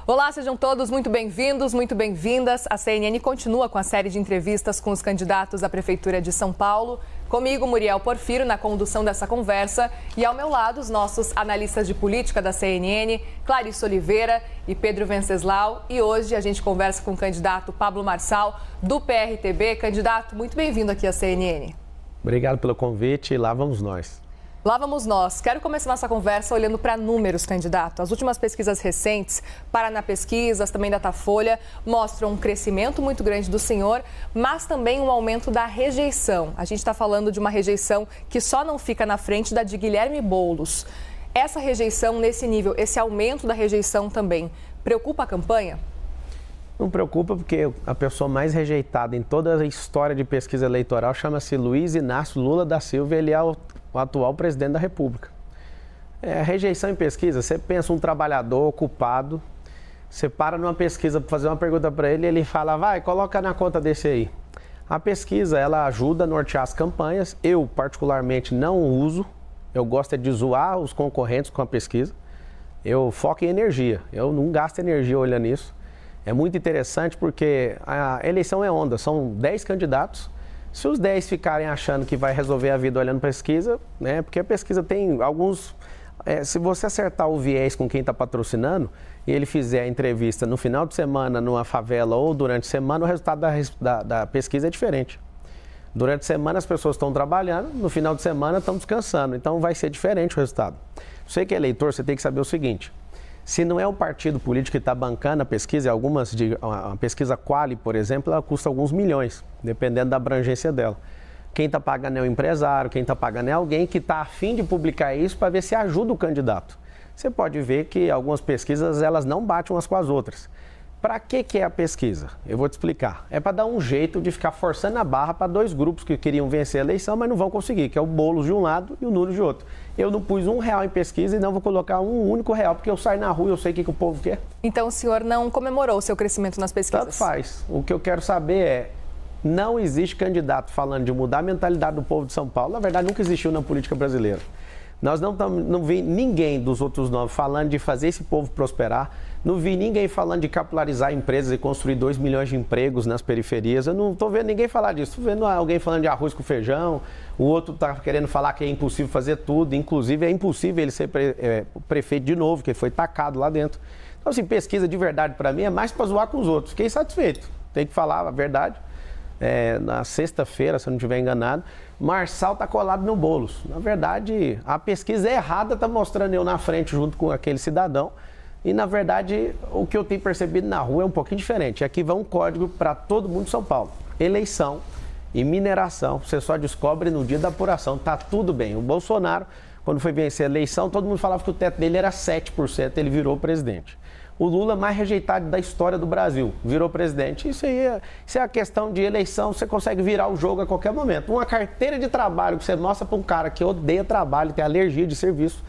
Olá, sejam todos muito bem-vindos, muito bem-vindas. A CNN continua com a série de entrevistas com os candidatos à Prefeitura de São Paulo. Comigo, Muriel Porfírio, na condução dessa conversa. E ao meu lado, os nossos analistas de política da CNN, Clarice Oliveira e Pedro Venceslau. E hoje a gente conversa com o candidato Pablo Marçal, do PRTB. Candidato, muito bem-vindo aqui à CNN. Obrigado pelo convite e lá vamos nós. Lá vamos nós. Quero começar nossa conversa olhando para números, candidato. As últimas pesquisas recentes, Paraná Pesquisas, também Datafolha, mostram um crescimento muito grande do senhor, mas também um aumento da rejeição. A gente está falando de uma rejeição que só não fica na frente da de Guilherme Boulos. Essa rejeição nesse nível, esse aumento da rejeição também, preocupa a campanha? Não preocupa, porque a pessoa mais rejeitada em toda a história de pesquisa eleitoral chama-se Luiz Inácio Lula da Silva e ele é o atual presidente da República. Rejeição em pesquisa, você pensa um trabalhador ocupado, você para numa pesquisa para fazer uma pergunta para ele e ele fala, vai, coloca na conta desse aí. A pesquisa, ela ajuda a nortear as campanhas, eu particularmente não uso, eu gosto de zoar os concorrentes com a pesquisa, eu foco em energia, eu não gasto energia olhando isso. É muito interessante porque a eleição é onda, são 10 candidatos. Se os 10 ficarem achando que vai resolver a vida olhando pesquisa, né? Porque a pesquisa tem alguns... se você acertar o viés com quem está patrocinando e ele fizer a entrevista no final de semana numa favela ou durante a semana, o resultado da pesquisa é diferente. Durante a semana as pessoas estão trabalhando, no final de semana estão descansando. Então vai ser diferente o resultado. Você que é eleitor, você tem que saber o seguinte... Se não é o partido político que está bancando a pesquisa, a pesquisa Quali, por exemplo, ela custa alguns milhões, dependendo da abrangência dela. Quem está pagando é o empresário, quem está pagando é alguém que está a fim de publicar isso para ver se ajuda o candidato. Você pode ver que algumas pesquisas elas não batem umas com as outras. Para que é a pesquisa? Eu vou te explicar. É para dar um jeito de ficar forçando a barra para dois grupos que queriam vencer a eleição, mas não vão conseguir, que é o Boulos de um lado e o Nunes de outro. Eu não pus R$1 em pesquisa e não vou colocar um único real, porque eu saio na rua e eu sei o que o povo quer. Então o senhor não comemorou o seu crescimento nas pesquisas? Tanto faz. O que eu quero saber é, não existe candidato falando de mudar a mentalidade do povo de São Paulo. Na verdade, nunca existiu na política brasileira. Nós não vi ninguém dos outros 9 falando de fazer esse povo prosperar. Não vi ninguém falando de capitalizar empresas e construir 2 milhões de empregos nas periferias. Eu não estou vendo ninguém falar disso. Estou vendo alguém falando de arroz com feijão. O outro está querendo falar que é impossível fazer tudo. Inclusive, é impossível ele ser prefeito de novo, que ele foi tacado lá dentro. Então, assim, pesquisa de verdade para mim é mais para zoar com os outros. Fiquei satisfeito. Tem que falar a verdade. Na sexta-feira, se eu não estiver enganado, Marçal está colado no Boulos. Na verdade, a pesquisa errada está mostrando eu na frente junto com aquele cidadão. E, na verdade, o que eu tenho percebido na rua é um pouquinho diferente. Aqui vai um código para todo mundo de São Paulo. Eleição e mineração, você só descobre no dia da apuração. Tá tudo bem. O Bolsonaro, quando foi vencer a eleição, todo mundo falava que o teto dele era 7%, ele virou presidente. O Lula, mais rejeitado da história do Brasil, virou presidente. Isso é a questão de eleição, você consegue virar o jogo a qualquer momento. Uma carteira de trabalho que você mostra para um cara que odeia trabalho, tem alergia de serviço,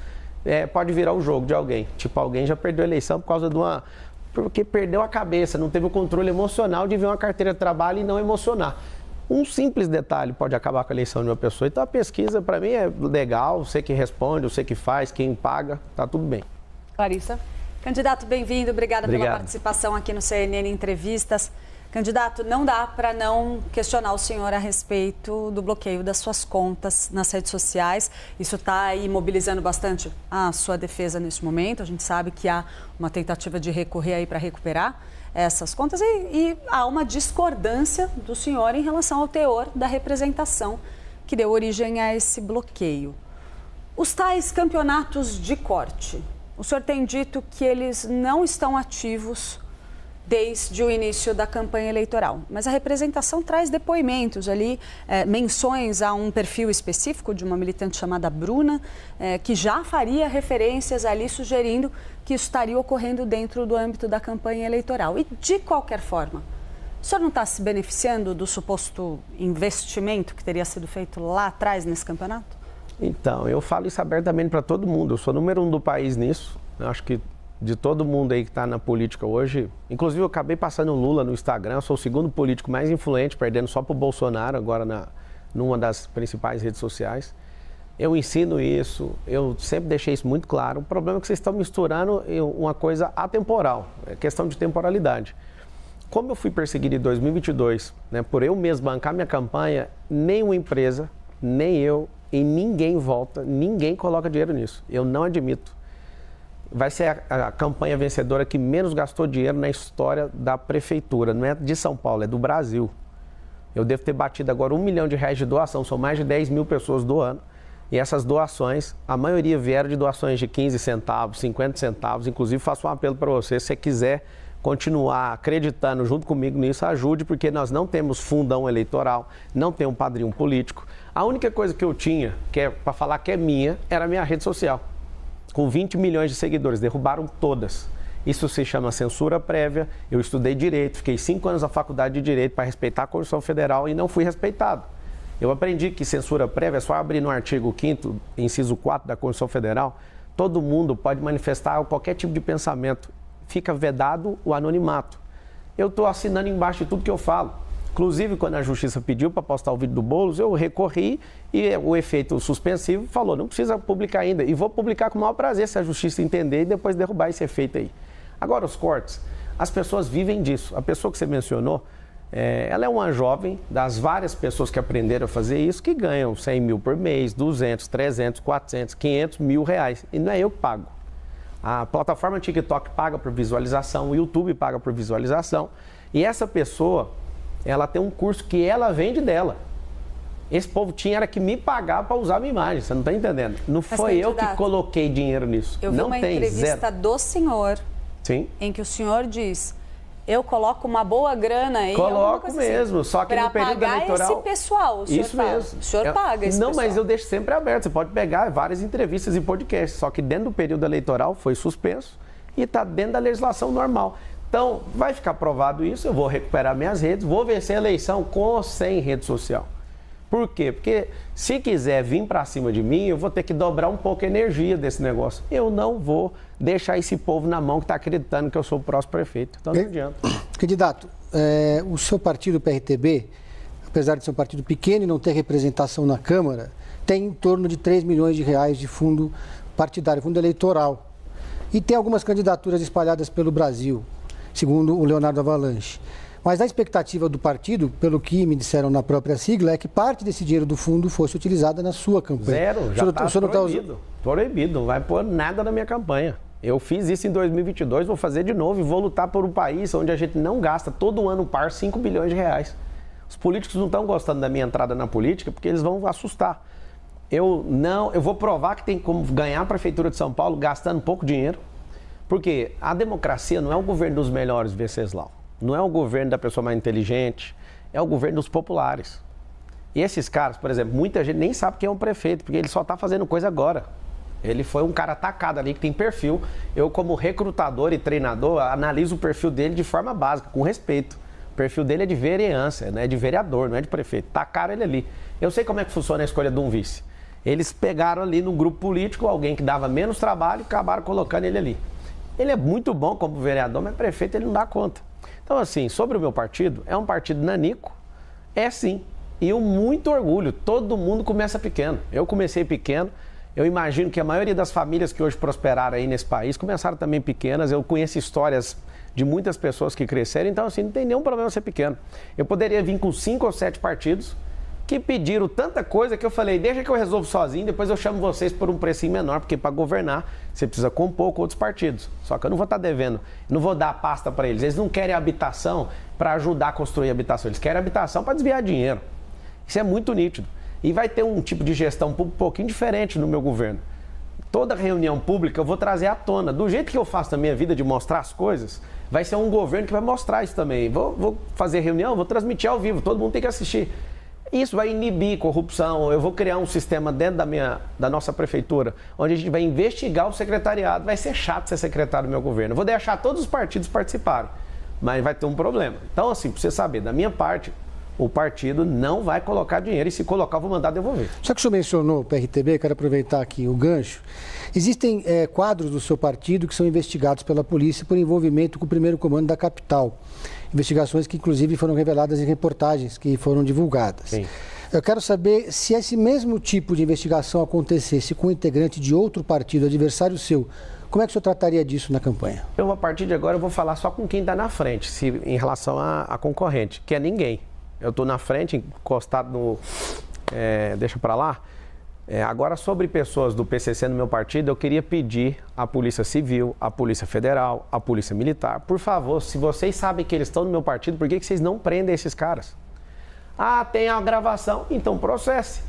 pode virar o jogo de alguém. Tipo, alguém já perdeu a eleição por causa porque perdeu a cabeça, não teve o controle emocional de ver uma carteira de trabalho e não emocionar. Um simples detalhe pode acabar com a eleição de uma pessoa. Então a pesquisa, para mim, é legal, você que responde, você que faz, quem paga, tá tudo bem. Clarissa? Candidato, bem-vindo. Obrigada pela participação aqui no CNN Entrevistas. Candidato, não dá para não questionar o senhor a respeito do bloqueio das suas contas nas redes sociais. Isso está aí mobilizando bastante a sua defesa neste momento. A gente sabe que há uma tentativa de recorrer aí para recuperar essas contas e há uma discordância do senhor em relação ao teor da representação que deu origem a esse bloqueio. Os tais campeonatos de corte, o senhor tem dito que eles não estão ativos desde o início da campanha eleitoral, mas a representação traz depoimentos ali, menções a um perfil específico de uma militante chamada Bruna, que já faria referências ali sugerindo que isso estaria ocorrendo dentro do âmbito da campanha eleitoral. E, de qualquer forma, o senhor não está se beneficiando do suposto investimento que teria sido feito lá atrás nesse campeonato? Então, eu falo isso abertamente para todo mundo. Eu sou número 1 do país nisso. Eu acho que de todo mundo aí que está na política hoje, inclusive eu acabei passando o Lula no Instagram, eu sou o segundo político mais influente, perdendo só para o Bolsonaro, agora numa das principais redes sociais. Eu ensino isso, eu sempre deixei isso muito claro. O problema é que vocês estão misturando uma coisa atemporal, é questão de temporalidade. Como eu fui perseguido em 2022, né, por eu mesmo bancar minha campanha, nenhuma empresa, nem eu e ninguém volta, ninguém coloca dinheiro nisso. Eu não admito. Vai ser a campanha vencedora que menos gastou dinheiro na história da prefeitura. Não é de São Paulo, é do Brasil. Eu devo ter batido agora R$1 milhão de doação, são mais de 10 mil pessoas doando. E essas doações, a maioria vieram de doações de 15 centavos, 50 centavos. Inclusive, faço um apelo para você, se você quiser continuar acreditando junto comigo nisso, ajude, porque nós não temos fundão eleitoral, não temos padrinho político. A única coisa que eu tinha, que é para falar que é minha, era a minha rede social. Com 20 milhões de seguidores, derrubaram todas. Isso se chama censura prévia. Eu estudei Direito, fiquei 5 anos na faculdade de Direito para respeitar a Constituição Federal e não fui respeitado. Eu aprendi que censura prévia é só abrir no artigo 5º, inciso 4 da Constituição Federal, todo mundo pode manifestar qualquer tipo de pensamento. Fica vedado o anonimato. Eu estou assinando embaixo de tudo que eu falo. Inclusive, quando a Justiça pediu para postar o vídeo do Boulos, eu recorri e o efeito suspensivo falou, não precisa publicar ainda. E vou publicar com o maior prazer se a Justiça entender e depois derrubar esse efeito aí. Agora, os cortes. As pessoas vivem disso. A pessoa que você mencionou, ela é uma jovem das várias pessoas que aprenderam a fazer isso, que ganham 100 mil por mês, 200, 300, 400, 500 mil reais. E não é eu que pago. A plataforma TikTok paga por visualização, o YouTube paga por visualização. E essa pessoa, ela tem um curso que ela vende dela. Esse povo era que me pagar para usar a minha imagem, você não está entendendo? Não foi eu que coloquei dinheiro nisso. Eu vi uma entrevista do senhor, sim, em que o senhor diz... Eu coloco uma boa grana aí. Coloco mesmo, assim, só que no período eleitoral... Para pagar esse pessoal, o senhor isso mesmo. O senhor paga esse não, pessoal. Mas eu deixo sempre aberto. Você pode pegar várias entrevistas e podcasts, só que dentro do período eleitoral foi suspenso e está dentro da legislação normal. Então, vai ficar provado isso, eu vou recuperar minhas redes, vou vencer a eleição com ou sem rede social. Por quê? Porque se quiser vir para cima de mim, eu vou ter que dobrar um pouco a energia desse negócio. Eu não vou deixar esse povo na mão que está acreditando que eu sou o próximo prefeito. Então não adianta. Candidato, o seu partido, o PRTB, apesar de ser um partido pequeno e não ter representação na Câmara, tem em torno de 3 milhões de reais de fundo partidário, fundo eleitoral. E tem algumas candidaturas espalhadas pelo Brasil, segundo o Leonardo Avalanche. Mas a expectativa do partido, pelo que me disseram na própria sigla, é que parte desse dinheiro do fundo fosse utilizada na sua campanha. Zero, já está proibido. Proibido, não vai pôr nada na minha campanha. Eu fiz isso em 2022, vou fazer de novo e vou lutar por um país onde a gente não gasta todo ano par 5 bilhões de reais. Os políticos não estão gostando da minha entrada na política porque eles vão assustar. Eu vou provar que tem como ganhar a Prefeitura de São Paulo gastando pouco dinheiro. Porque a democracia não é o governo dos melhores, Venceslau. Não é o governo da pessoa mais inteligente, é o governo dos populares. E esses caras, por exemplo, muita gente nem sabe quem é um prefeito, porque ele só está fazendo coisa agora. Ele foi um cara atacado ali, que tem perfil. Eu, como recrutador e treinador, analiso o perfil dele de forma básica, com respeito. O perfil dele é de vereança, não é de vereador, não é de prefeito. Tacaram ele ali. Eu sei como é que funciona a escolha de um vice. Eles pegaram ali no grupo político alguém que dava menos trabalho e acabaram colocando ele ali. Ele é muito bom como vereador, mas prefeito ele não dá conta. Então, assim, sobre o meu partido, é um partido nanico, é sim, e eu muito orgulho, todo mundo começa pequeno. Eu comecei pequeno, eu imagino que a maioria das famílias que hoje prosperaram aí nesse país começaram também pequenas, eu conheço histórias de muitas pessoas que cresceram, então, assim, não tem nenhum problema ser pequeno. Eu poderia vir com 5 ou 7 partidos que pediram tanta coisa que eu falei, deixa que eu resolvo sozinho, depois eu chamo vocês por um precinho menor, porque para governar você precisa compor com outros partidos. Só que eu não vou estar devendo, não vou dar a pasta para eles. Eles não querem habitação para ajudar a construir habitação, eles querem habitação para desviar dinheiro. Isso é muito nítido. E vai ter um tipo de gestão um pouquinho diferente no meu governo. Toda reunião pública eu vou trazer à tona. Do jeito que eu faço na minha vida de mostrar as coisas, vai ser um governo que vai mostrar isso também. Vou fazer reunião, vou transmitir ao vivo, todo mundo tem que assistir. Isso vai inibir corrupção. Eu vou criar um sistema dentro da nossa prefeitura, onde a gente vai investigar o secretariado. Vai ser chato ser secretário do meu governo. Eu vou deixar todos os partidos participarem, mas vai ter um problema. Então, assim, para você saber, da minha parte, o partido não vai colocar dinheiro e se colocar, eu vou mandar devolver. Só que o senhor mencionou o PRTB, quero aproveitar aqui o gancho. Existem quadros do seu partido que são investigados pela polícia por envolvimento com o primeiro comando da capital. Investigações que, inclusive, foram reveladas em reportagens que foram divulgadas. Sim. Eu quero saber se esse mesmo tipo de investigação acontecesse com um integrante de outro partido, adversário seu, como é que o senhor trataria disso na campanha? Eu, a partir de agora, eu vou falar só com quem está na frente, em relação à concorrente, que é ninguém. Eu estou na frente, encostado no... deixa para lá. Agora, sobre pessoas do PCC no meu partido, eu queria pedir à Polícia Civil, à Polícia Federal, à Polícia Militar, por favor, se vocês sabem que eles estão no meu partido, por que vocês não prendem esses caras? Ah, tem a gravação, então processe.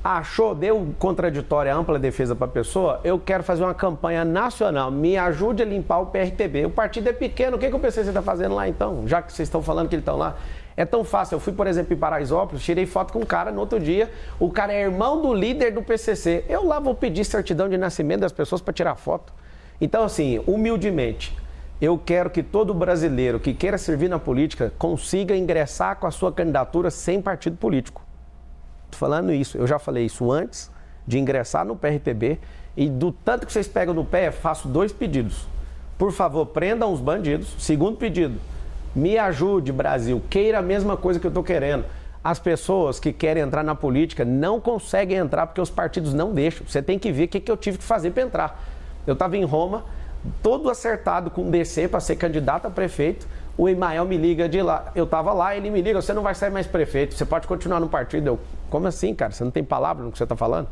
Achou, deu contraditória, ampla defesa para a pessoa, eu quero fazer uma campanha nacional, me ajude a limpar o PRTB. O partido é pequeno, o que o PCC está fazendo lá então? Já que vocês estão falando que eles estão lá. É tão fácil, eu fui, por exemplo, em Paraisópolis, tirei foto com um cara no outro dia, o cara é irmão do líder do PCC. Eu lá vou pedir certidão de nascimento das pessoas para tirar foto. Então, assim, humildemente, eu quero que todo brasileiro que queira servir na política consiga ingressar com a sua candidatura sem partido político. Estou falando isso, eu já falei isso antes de ingressar no PRTB e do tanto que vocês pegam no pé, faço 2 pedidos. Por favor, prendam os bandidos. Segundo pedido, me ajude, Brasil, queira a mesma coisa que eu estou querendo. As pessoas que querem entrar na política não conseguem entrar porque os partidos não deixam. Você tem que ver o que eu tive que fazer para entrar. Eu estava em Roma, todo acertado com o DC para ser candidato a prefeito. O Emael me liga de lá. Eu estava lá, ele me liga, você não vai ser mais prefeito, você pode continuar no partido. Eu, como assim, cara? Você não tem palavra no que você está falando?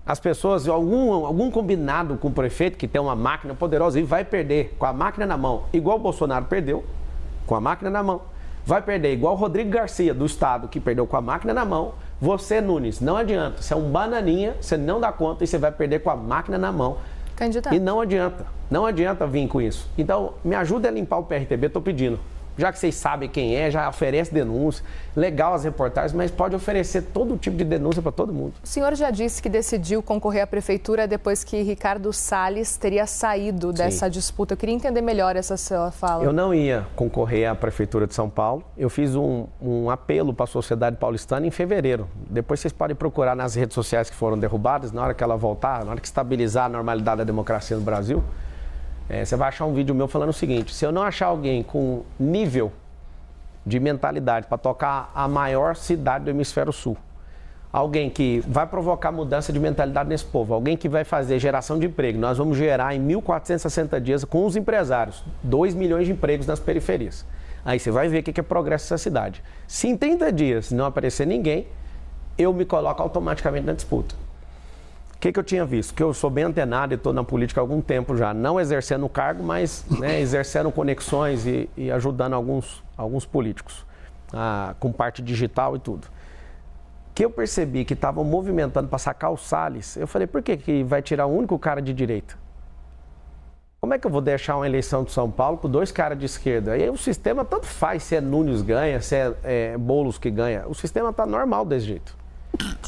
As pessoas, algum combinado com o prefeito que tem uma máquina poderosa e vai perder com a máquina na mão, igual o Bolsonaro perdeu, com a máquina na mão. Vai perder igual o Rodrigo Garcia, do Estado, que perdeu com a máquina na mão. Você, Nunes, não adianta. Você é um bananinha, você não dá conta e você vai perder com a máquina na mão. Candidato. E não adianta vir com isso. Então, me ajuda a limpar o PRTB, estou pedindo. Já que vocês sabem quem é, já oferece denúncia, legal as reportagens, mas pode oferecer todo tipo de denúncia para todo mundo. O senhor já disse que decidiu concorrer à prefeitura depois que Ricardo Salles teria saído dessa disputa. Eu queria entender melhor essa sua fala. Eu não ia concorrer à prefeitura de São Paulo. Eu fiz um apelo para a sociedade paulistana em fevereiro. Depois vocês podem procurar nas redes sociais que foram derrubadas, na hora que ela voltar, na hora que estabilizar a normalidade da democracia no Brasil. Você vai achar um vídeo meu falando o seguinte: se eu não achar alguém com nível de mentalidade para tocar a maior cidade do hemisfério sul, alguém que vai provocar mudança de mentalidade nesse povo, alguém que vai fazer geração de emprego, nós vamos gerar em 1.460 dias com os empresários 2 milhões de empregos nas periferias. Aí você vai ver o que é progresso nessa cidade. Se em 30 dias não aparecer ninguém, eu me coloco automaticamente na disputa. O que eu tinha visto? Que eu sou bem antenado e estou na política há algum tempo já, não exercendo o cargo, mas exercendo conexões e ajudando alguns políticos, com parte digital e tudo. Que eu percebi que estavam movimentando para sacar o Salles, eu falei, por que vai tirar o único cara de direita? Como é que eu vou deixar uma eleição de São Paulo com 2 caras de esquerda? Aí o sistema tanto faz se é Nunes ganha, se é Boulos que ganha. O sistema está normal desse jeito.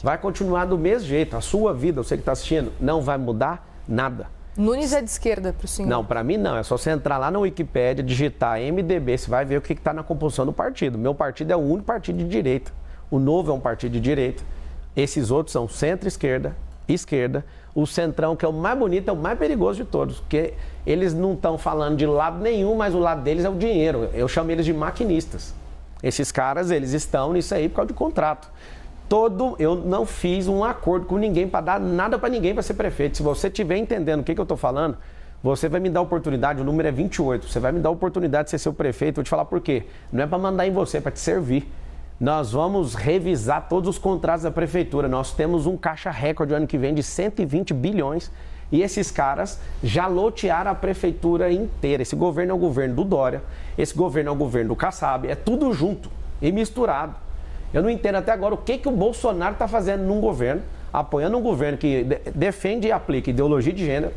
Vai continuar do mesmo jeito. A sua vida, você que está assistindo, não vai mudar nada. Nunes é de esquerda para o senhor? Não, para mim não. É só você entrar lá na Wikipédia, digitar MDB, você vai ver o que está na composição do partido. Meu partido é o único partido de direita. O Novo é um partido de direita. Esses outros são centro-esquerda, esquerda. O centrão, que é o mais bonito, é o mais perigoso de todos. Porque eles não estão falando de lado nenhum, mas o lado deles é o dinheiro. Eu chamo eles de maquinistas. Esses caras, eles estão nisso aí por causa de contrato. Eu não fiz um acordo com ninguém para dar nada para ninguém para ser prefeito. Se você estiver entendendo o que eu estou falando, você vai me dar oportunidade, o número é 28, você vai me dar oportunidade de ser seu prefeito, vou te falar por quê. Não é para mandar em você, é para te servir. Nós vamos revisar todos os contratos da prefeitura. Nós temos um caixa recorde ano que vem de 120 bilhões e esses caras já lotearam a prefeitura inteira. Esse governo é o governo do Dória, esse governo é o governo do Kassab, é tudo junto e misturado. Eu não entendo até agora o que o Bolsonaro está fazendo num governo, apoiando um governo que defende e aplica ideologia de gênero,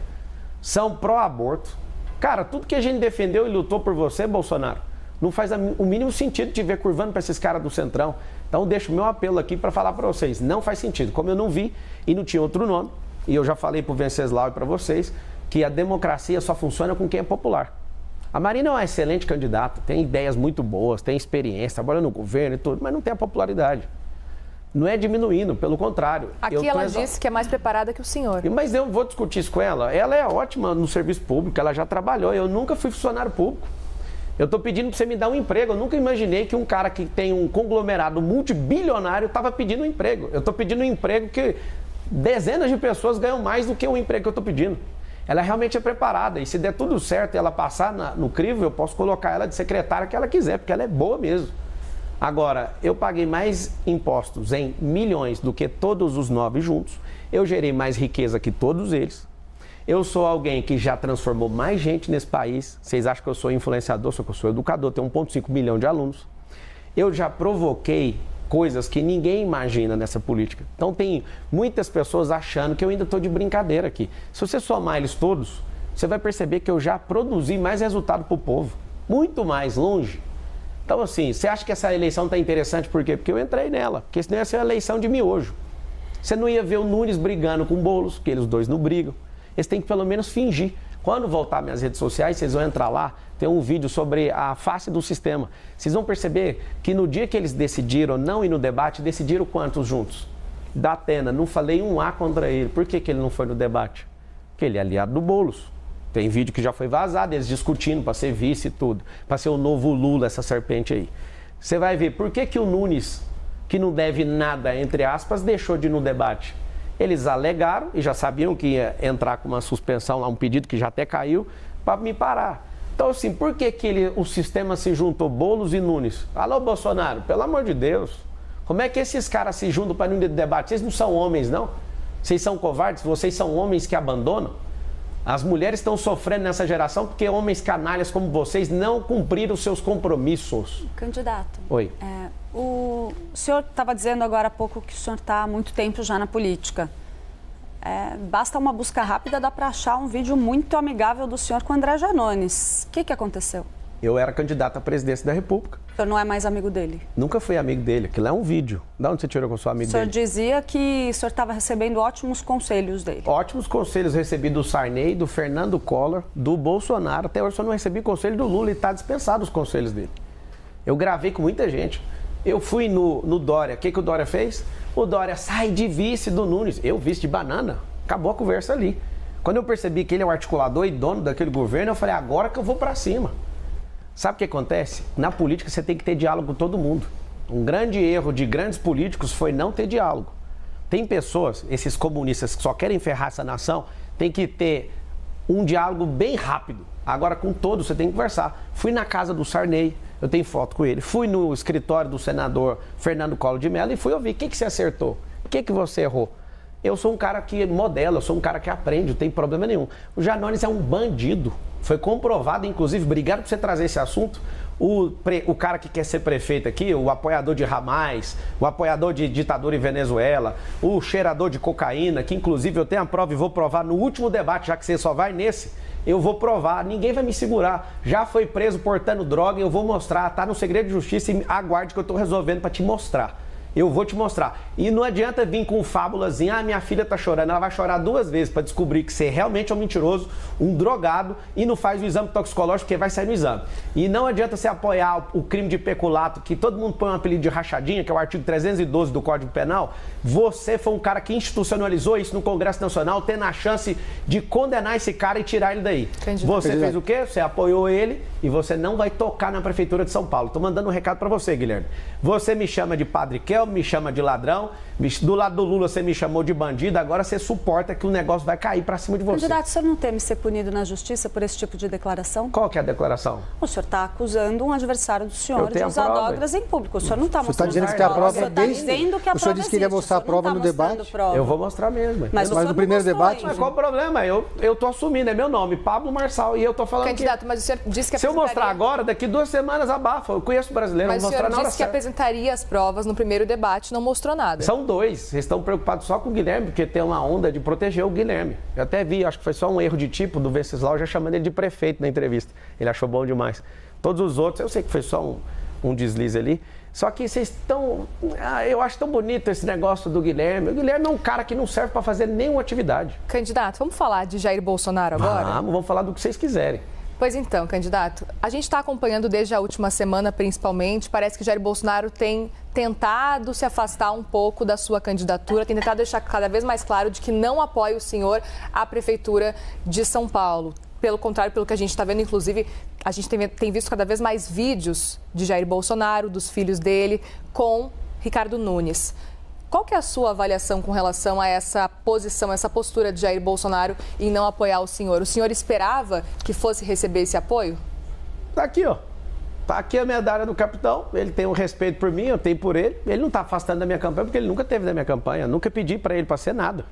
são pró-aborto. Cara, tudo que a gente defendeu e lutou por você, Bolsonaro, não faz o mínimo sentido te ver curvando para esses caras do Centrão. Então, deixo o meu apelo aqui para falar para vocês. Não faz sentido. Como eu não vi e não tinha outro nome, e eu já falei para o Venceslau e para vocês, que a democracia só funciona com quem é popular. A Marina é uma excelente candidata, tem ideias muito boas, tem experiência, trabalha no governo e tudo, mas não tem a popularidade. Não é diminuindo, pelo contrário. Aqui ela disse que é mais preparada que o senhor. Mas eu vou discutir isso com ela. Ela é ótima no serviço público, ela já trabalhou. Eu nunca fui funcionário público. Eu estou pedindo para você me dar um emprego. Eu nunca imaginei que um cara que tem um conglomerado multibilionário estava pedindo um emprego. Eu estou pedindo um emprego que dezenas de pessoas ganham mais do que o emprego que eu estou pedindo. Ela realmente é preparada e se der tudo certo e ela passar no crivo, eu posso colocar ela de secretária que ela quiser, porque ela é boa mesmo. Agora, eu paguei mais impostos em milhões do que todos os 9 juntos. Eu gerei mais riqueza que todos eles. Eu sou alguém que já transformou mais gente nesse país. Vocês acham que eu sou influenciador, só que eu sou educador, tenho 1,5 milhão de alunos. Eu já provoquei coisas que ninguém imagina nessa política. Então tem muitas pessoas achando que eu ainda estou de brincadeira aqui. Se você somar eles todos, você vai perceber que eu já produzi mais resultado para o povo. Muito mais longe. Então assim, você acha que essa eleição está interessante por quê? Porque eu entrei nela. Porque senão ia ser uma eleição de miojo. Você não ia ver o Nunes brigando com o Boulos, porque eles dois não brigam. Eles têm que pelo menos fingir. Quando voltar minhas redes sociais, vocês vão entrar lá, tem um vídeo sobre a face do sistema. Vocês vão perceber que no dia que eles decidiram não ir no debate, decidiram quantos juntos? Da Atena, não falei um A contra ele. Por que ele não foi no debate? Porque ele é aliado do Boulos. Tem vídeo que já foi vazado, eles discutindo para ser vice e tudo. Para ser o novo Lula, essa serpente aí. Você vai ver por que o Nunes, que não deve nada, entre aspas, deixou de ir no debate. Eles alegaram e já sabiam que ia entrar com uma suspensão lá, um pedido que já até caiu, para me parar. Então, assim, por que o sistema se juntou Boulos e Nunes? Alô, Bolsonaro, pelo amor de Deus. Como é que esses caras se juntam para não ir no debate? Vocês não são homens, não? Vocês são covardes? Vocês são homens que abandonam? As mulheres estão sofrendo nessa geração porque homens canalhas como vocês não cumpriram seus compromissos. Candidato. Oi. O senhor estava dizendo agora há pouco que o senhor está há muito tempo já na política. Basta uma busca rápida, dá para achar um vídeo muito amigável do senhor com André Janones. O que aconteceu? Eu era candidato à presidência da República. O senhor não é mais amigo dele? Nunca fui amigo dele. Aquilo é um vídeo. De onde você tirou que eu sou amigo dele? O senhor dizia que o senhor estava recebendo ótimos conselhos dele. Ótimos conselhos recebi do Sarney, do Fernando Collor, do Bolsonaro. Até hoje eu não recebi conselho do Lula e está dispensado os conselhos dele. Eu gravei com muita gente. Eu fui no Dória. O que o Dória fez? O Dória sai de vice do Nunes. Eu, vice de banana. Acabou a conversa ali. Quando eu percebi que ele é o articulador e dono daquele governo, eu falei, agora que eu vou para cima. Sabe o que acontece? Na política você tem que ter diálogo com todo mundo. Um grande erro de grandes políticos foi não ter diálogo. Tem pessoas, esses comunistas que só querem ferrar essa nação, tem que ter um diálogo bem rápido. Agora com todos você tem que conversar. Fui na casa do Sarney, eu tenho foto com ele. Fui no escritório do senador Fernando Collor de Mello e fui ouvir. O que você acertou? O que você errou? Eu sou um cara que modela, eu sou um cara que aprende, não tem problema nenhum. O Janones é um bandido. Foi comprovado, inclusive, obrigado por você trazer esse assunto, o cara que quer ser prefeito aqui, o apoiador de Hamas, o apoiador de ditadura em Venezuela, o cheirador de cocaína, que inclusive eu tenho a prova e vou provar no último debate, já que você só vai nesse, eu vou provar, ninguém vai me segurar. Já foi preso portando droga, eu vou mostrar, tá no segredo de justiça e aguarde que eu tô resolvendo para te mostrar. Eu vou te mostrar. E não adianta vir com fábulazinha, minha filha tá chorando. Ela vai chorar 2 vezes para descobrir que você realmente é um mentiroso, um drogado e não faz o exame toxicológico porque vai sair no exame. E não adianta você apoiar o crime de peculato, que todo mundo põe um apelido de rachadinha, que é o artigo 312 do Código Penal. Você foi um cara que institucionalizou isso no Congresso Nacional, tendo a chance de condenar esse cara e tirar ele daí. Entendi. Você fez o quê? Você apoiou ele e você não vai tocar na Prefeitura de São Paulo. Tô mandando um recado para você, Guilherme. Você me chama de Padre Kel, me chama de ladrão, do lado do Lula você me chamou de bandido, agora você suporta que o negócio vai cair para cima de você. Candidato, o senhor não teme ser punido na justiça por esse tipo de declaração? Qual que é a declaração? O senhor está acusando um adversário do senhor de usar drogas em público. O senhor não está mostrando dizendo que a prova é desde... O senhor disse que ele ia mostrar a prova no debate. Eu vou mostrar mesmo. Mas no primeiro debate... Mas qual o problema? Eu tô assumindo, é meu nome, Pablo Marçal, e eu tô falando Candidato, mas o senhor disse que se eu mostrar agora, daqui 2 semanas abafa. Eu conheço brasileiro, mas vou mostrar na hora certa. Mas o senhor disse que apresentaria as provas no primeiro debate, não mostrou nada. São 2. Vocês estão preocupados só com o Guilherme, porque tem uma onda de proteger o Guilherme. Eu até vi, acho que foi só um erro de tipo do Venceslau, já chamando ele de prefeito na entrevista. Ele achou bom demais. Todos os outros, eu sei que foi só um deslize ali. Só que vocês estão... eu acho tão bonito esse negócio do Guilherme. O Guilherme é um cara que não serve para fazer nenhuma atividade. Candidato, vamos falar de Jair Bolsonaro agora? Vamos falar do que vocês quiserem. Pois então, candidato, a gente está acompanhando desde a última semana, principalmente, parece que Jair Bolsonaro tem tentado se afastar um pouco da sua candidatura, tem tentado deixar cada vez mais claro de que não apoia o senhor à Prefeitura de São Paulo. Pelo contrário, pelo que a gente está vendo, inclusive, a gente tem visto cada vez mais vídeos de Jair Bolsonaro, dos filhos dele, com Ricardo Nunes. Qual que é a sua avaliação com relação a essa posição, essa postura de Jair Bolsonaro em não apoiar o senhor? O senhor esperava que fosse receber esse apoio? Tá aqui, ó. Tá aqui a medalha do capitão. Ele tem um respeito por mim, eu tenho por ele. Ele não tá afastando da minha campanha porque ele nunca teve da minha campanha. Eu nunca pedi para ele para ser nada.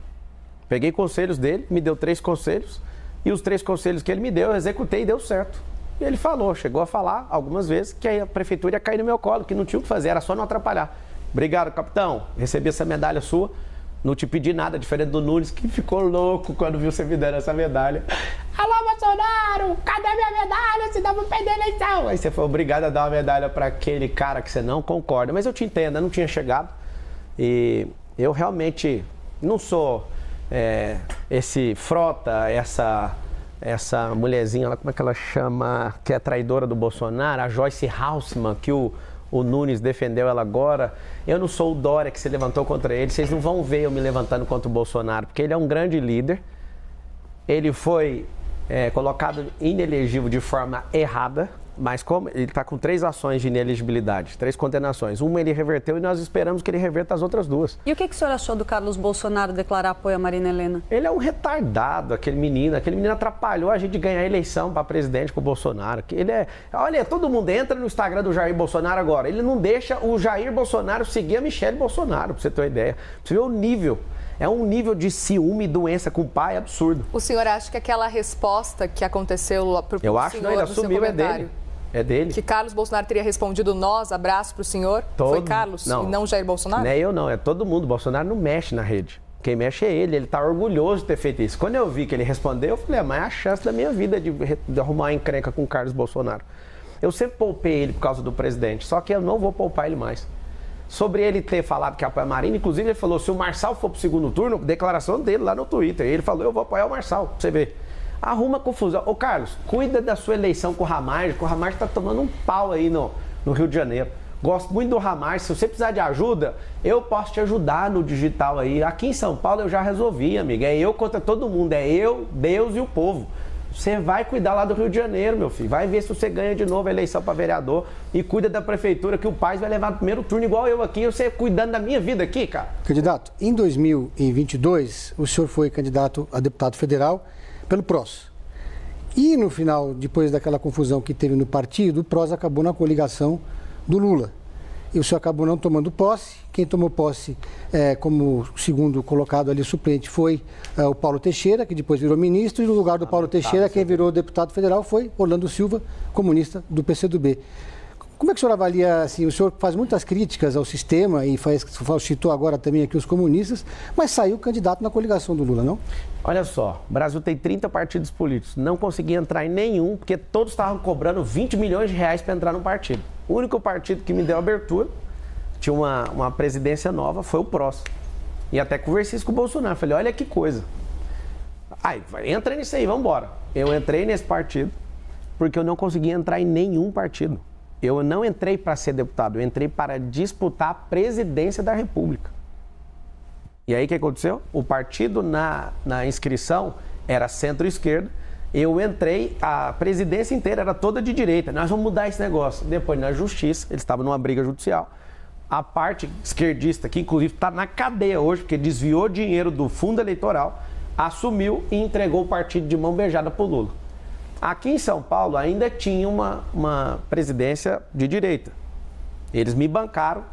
Peguei conselhos dele, me deu 3 conselhos. E os 3 conselhos que ele me deu, eu executei e deu certo. E ele falou, chegou a falar algumas vezes que a prefeitura ia cair no meu colo, que não tinha o que fazer, era só não atrapalhar. Obrigado, capitão. Recebi essa medalha sua. Não te pedi nada, diferente do Nunes, que ficou louco quando viu você me dando essa medalha. Alô, Bolsonaro, cadê minha medalha? Se dá pra perder a eleição. Aí você foi obrigado a dar uma medalha para aquele cara que você não concorda. Mas eu te entendo, eu não tinha chegado. E eu realmente não sou esse Frota, essa mulherzinha lá, como é que ela chama, que é traidora do Bolsonaro, a Joyce Haussmann, que o Nunes defendeu ela agora. Eu não sou o Dória que se levantou contra ele. Vocês não vão ver eu me levantando contra o Bolsonaro, porque ele é um grande líder. Ele foi colocado inelegível de forma errada, mas como ele está com 3 ações de inelegibilidade, 3 condenações. Uma ele reverteu e nós esperamos que ele reverta as outras 2. E o que o senhor achou do Carlos Bolsonaro declarar apoio a Marina Helena? Ele é um retardado, aquele menino atrapalhou a gente de ganhar a eleição para presidente com o Bolsonaro. Olha, todo mundo entra no Instagram do Jair Bolsonaro agora, ele não deixa o Jair Bolsonaro seguir a Michelle Bolsonaro, para você ter uma ideia. Pra você ver o nível. É um nível de ciúme e doença com o pai absurdo. O senhor acha que aquela resposta que aconteceu para o senhor, eu acho que não, ele assumiu, é dele. É dele. Que Carlos Bolsonaro teria respondido nós, abraço para o senhor? Foi Carlos e não Jair Bolsonaro? Não é eu não, é todo mundo. Bolsonaro não mexe na rede. Quem mexe é ele está orgulhoso de ter feito isso. Quando eu vi que ele respondeu, eu falei, mas é a chance da minha vida de arrumar uma encrenca com o Carlos Bolsonaro. Eu sempre poupei ele por causa do presidente, só que eu não vou poupar ele mais. Sobre ele ter falado que apoia a Marina, inclusive ele falou, se o Marçal for pro segundo turno, declaração dele lá no Twitter, ele falou, eu vou apoiar o Marçal, pra você ver. Arruma confusão. Ô Carlos, cuida da sua eleição com o Ramagem, que o Ramagem tá tomando um pau aí no Rio de Janeiro. Gosto muito do Ramagem, se você precisar de ajuda, eu posso te ajudar no digital aí. Aqui em São Paulo eu já resolvi, amiga, é eu contra todo mundo, é eu, Deus e o povo. Você vai cuidar lá do Rio de Janeiro, meu filho. Vai ver se você ganha de novo a eleição para vereador e cuida da prefeitura, que o Paes vai levar no primeiro turno igual eu aqui. Você cuidando da minha vida aqui, cara. Candidato, em 2022, o senhor foi candidato a deputado federal pelo PROS. E no final, depois daquela confusão que teve no partido, o PROS acabou na coligação do Lula. E o senhor acabou não tomando posse. Quem tomou posse como segundo colocado ali, suplente, foi o Paulo Teixeira, que depois virou ministro, e no lugar do Paulo Teixeira, quem virou deputado federal foi Orlando Silva, comunista do PCdoB. Como é que o senhor avalia, assim, o senhor faz muitas críticas ao sistema e citou agora também aqui os comunistas, mas saiu candidato na coligação do Lula, não? Olha só, o Brasil tem 30 partidos políticos, não consegui entrar em nenhum, porque todos estavam cobrando 20 milhões de reais para entrar num partido. O único partido que me deu abertura, tinha uma presidência nova, foi o PROS. E até conversei isso com o Bolsonaro, falei, olha que coisa. Aí, entra nisso aí, vamos embora. Eu entrei nesse partido, porque eu não consegui entrar em nenhum partido. Eu não entrei para ser deputado, eu entrei para disputar a presidência da República. E aí o que aconteceu? O partido na inscrição era centro-esquerda, eu entrei, a presidência inteira era toda de direita, nós vamos mudar esse negócio. Depois na justiça, eles estavam numa briga judicial, a parte esquerdista, que inclusive está na cadeia hoje, porque desviou dinheiro do fundo eleitoral, assumiu e entregou o partido de mão beijada para o Lula. Aqui em São Paulo ainda tinha uma presidência de direita. Eles me bancaram,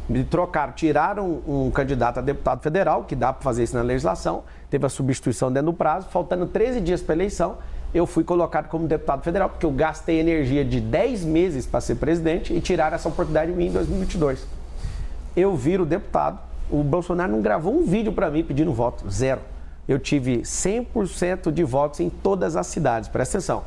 me trocaram, tiraram um candidato a deputado federal, que dá para fazer isso na legislação, teve a substituição dentro do prazo, faltando 13 dias para a eleição, eu fui colocado como deputado federal, porque eu gastei energia de 10 meses para ser presidente e tiraram essa oportunidade de mim em 2022. Eu viro deputado, o Bolsonaro não gravou um vídeo para mim pedindo voto, 0. Eu tive 100% de votos em todas as cidades, presta atenção.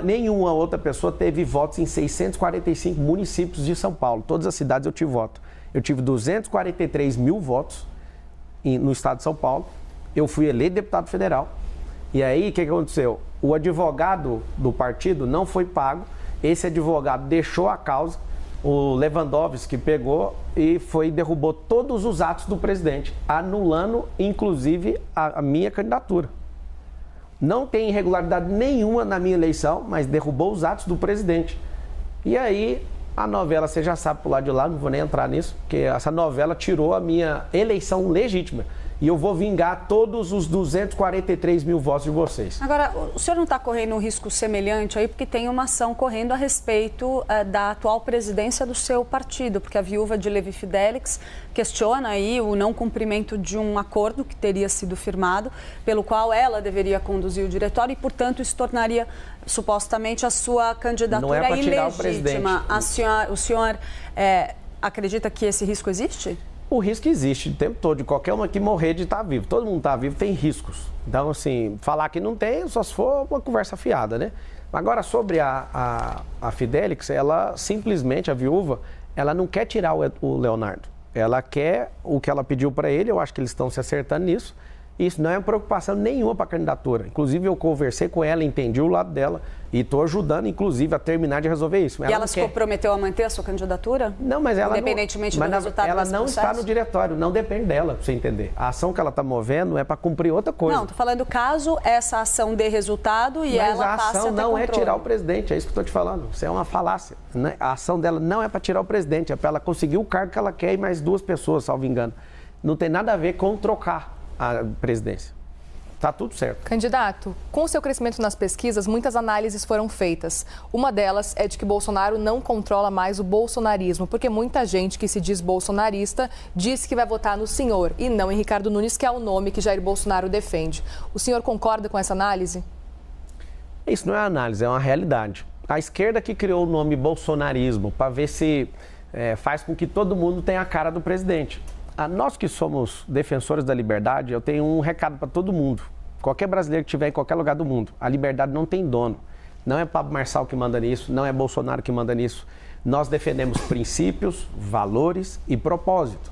Nenhuma outra pessoa teve votos em 645 municípios de São Paulo. Todas as cidades eu tive voto. Eu tive 243 mil votos no estado de São Paulo. Eu fui eleito deputado federal. E aí, o que aconteceu? O advogado do partido não foi pago. Esse advogado deixou a causa. O Lewandowski pegou e derrubou todos os atos do presidente, anulando, inclusive, a minha candidatura. não tem irregularidade nenhuma na minha eleição, mas derrubou os atos do presidente. E aí, a novela, você já sabe por lado de lá, não vou nem entrar nisso, porque essa novela tirou a minha eleição legítima. E eu vou vingar todos os 243 mil votos de vocês. Agora, o senhor não está correndo um risco semelhante aí, porque tem uma ação correndo a respeito da atual presidência do seu partido, porque a viúva de Levi Fidelix questiona aí o não cumprimento de um acordo que teria sido firmado, pelo qual ela deveria conduzir o diretório e, portanto, isso tornaria supostamente a sua candidatura ilegítima. O senhor acredita que esse risco existe? O risco existe o tempo todo, de qualquer uma que morrer de estar vivo. Todo mundo está vivo, tem riscos. Então, assim, falar que não tem, só se for uma conversa fiada, né? Agora, sobre a Fidelix, ela simplesmente, a viúva, ela não quer tirar o Leonardo. Ela quer o que ela pediu para ele, eu acho que eles estão se acertando nisso. Isso não é preocupação nenhuma para a candidatura. Inclusive, eu conversei com ela, entendi o lado dela e estou ajudando, inclusive, a terminar de resolver isso. Ela se comprometeu a manter a sua candidatura? Não, mas ela independentemente do resultado ela não está no diretório, não depende dela, para você entender. A ação que ela está movendo é para cumprir outra coisa. Não, estou falando caso essa ação dê resultado e ela passe a ter controle. Mas a ação não é tirar o presidente, é isso que eu estou te falando. Isso é uma falácia. Né? A ação dela não é para tirar o presidente, é para ela conseguir o cargo que ela quer e mais 2 pessoas, salvo engano. Não tem nada a ver com trocar a presidência. Está tudo certo. Candidato, com o seu crescimento nas pesquisas, muitas análises foram feitas. Uma delas é de que Bolsonaro não controla mais o bolsonarismo, porque muita gente que se diz bolsonarista diz que vai votar no senhor e não em Ricardo Nunes, que é o nome que Jair Bolsonaro defende. O senhor concorda com essa análise? Isso não é análise, é uma realidade. A esquerda que criou o nome bolsonarismo para ver se faz com que todo mundo tenha a cara do presidente. Nós que somos defensores da liberdade, eu tenho um recado para todo mundo. Qualquer brasileiro que estiver em qualquer lugar do mundo, a liberdade não tem dono. Não é Pablo Marçal que manda nisso, não é Bolsonaro que manda nisso. Nós defendemos princípios, valores e propósito.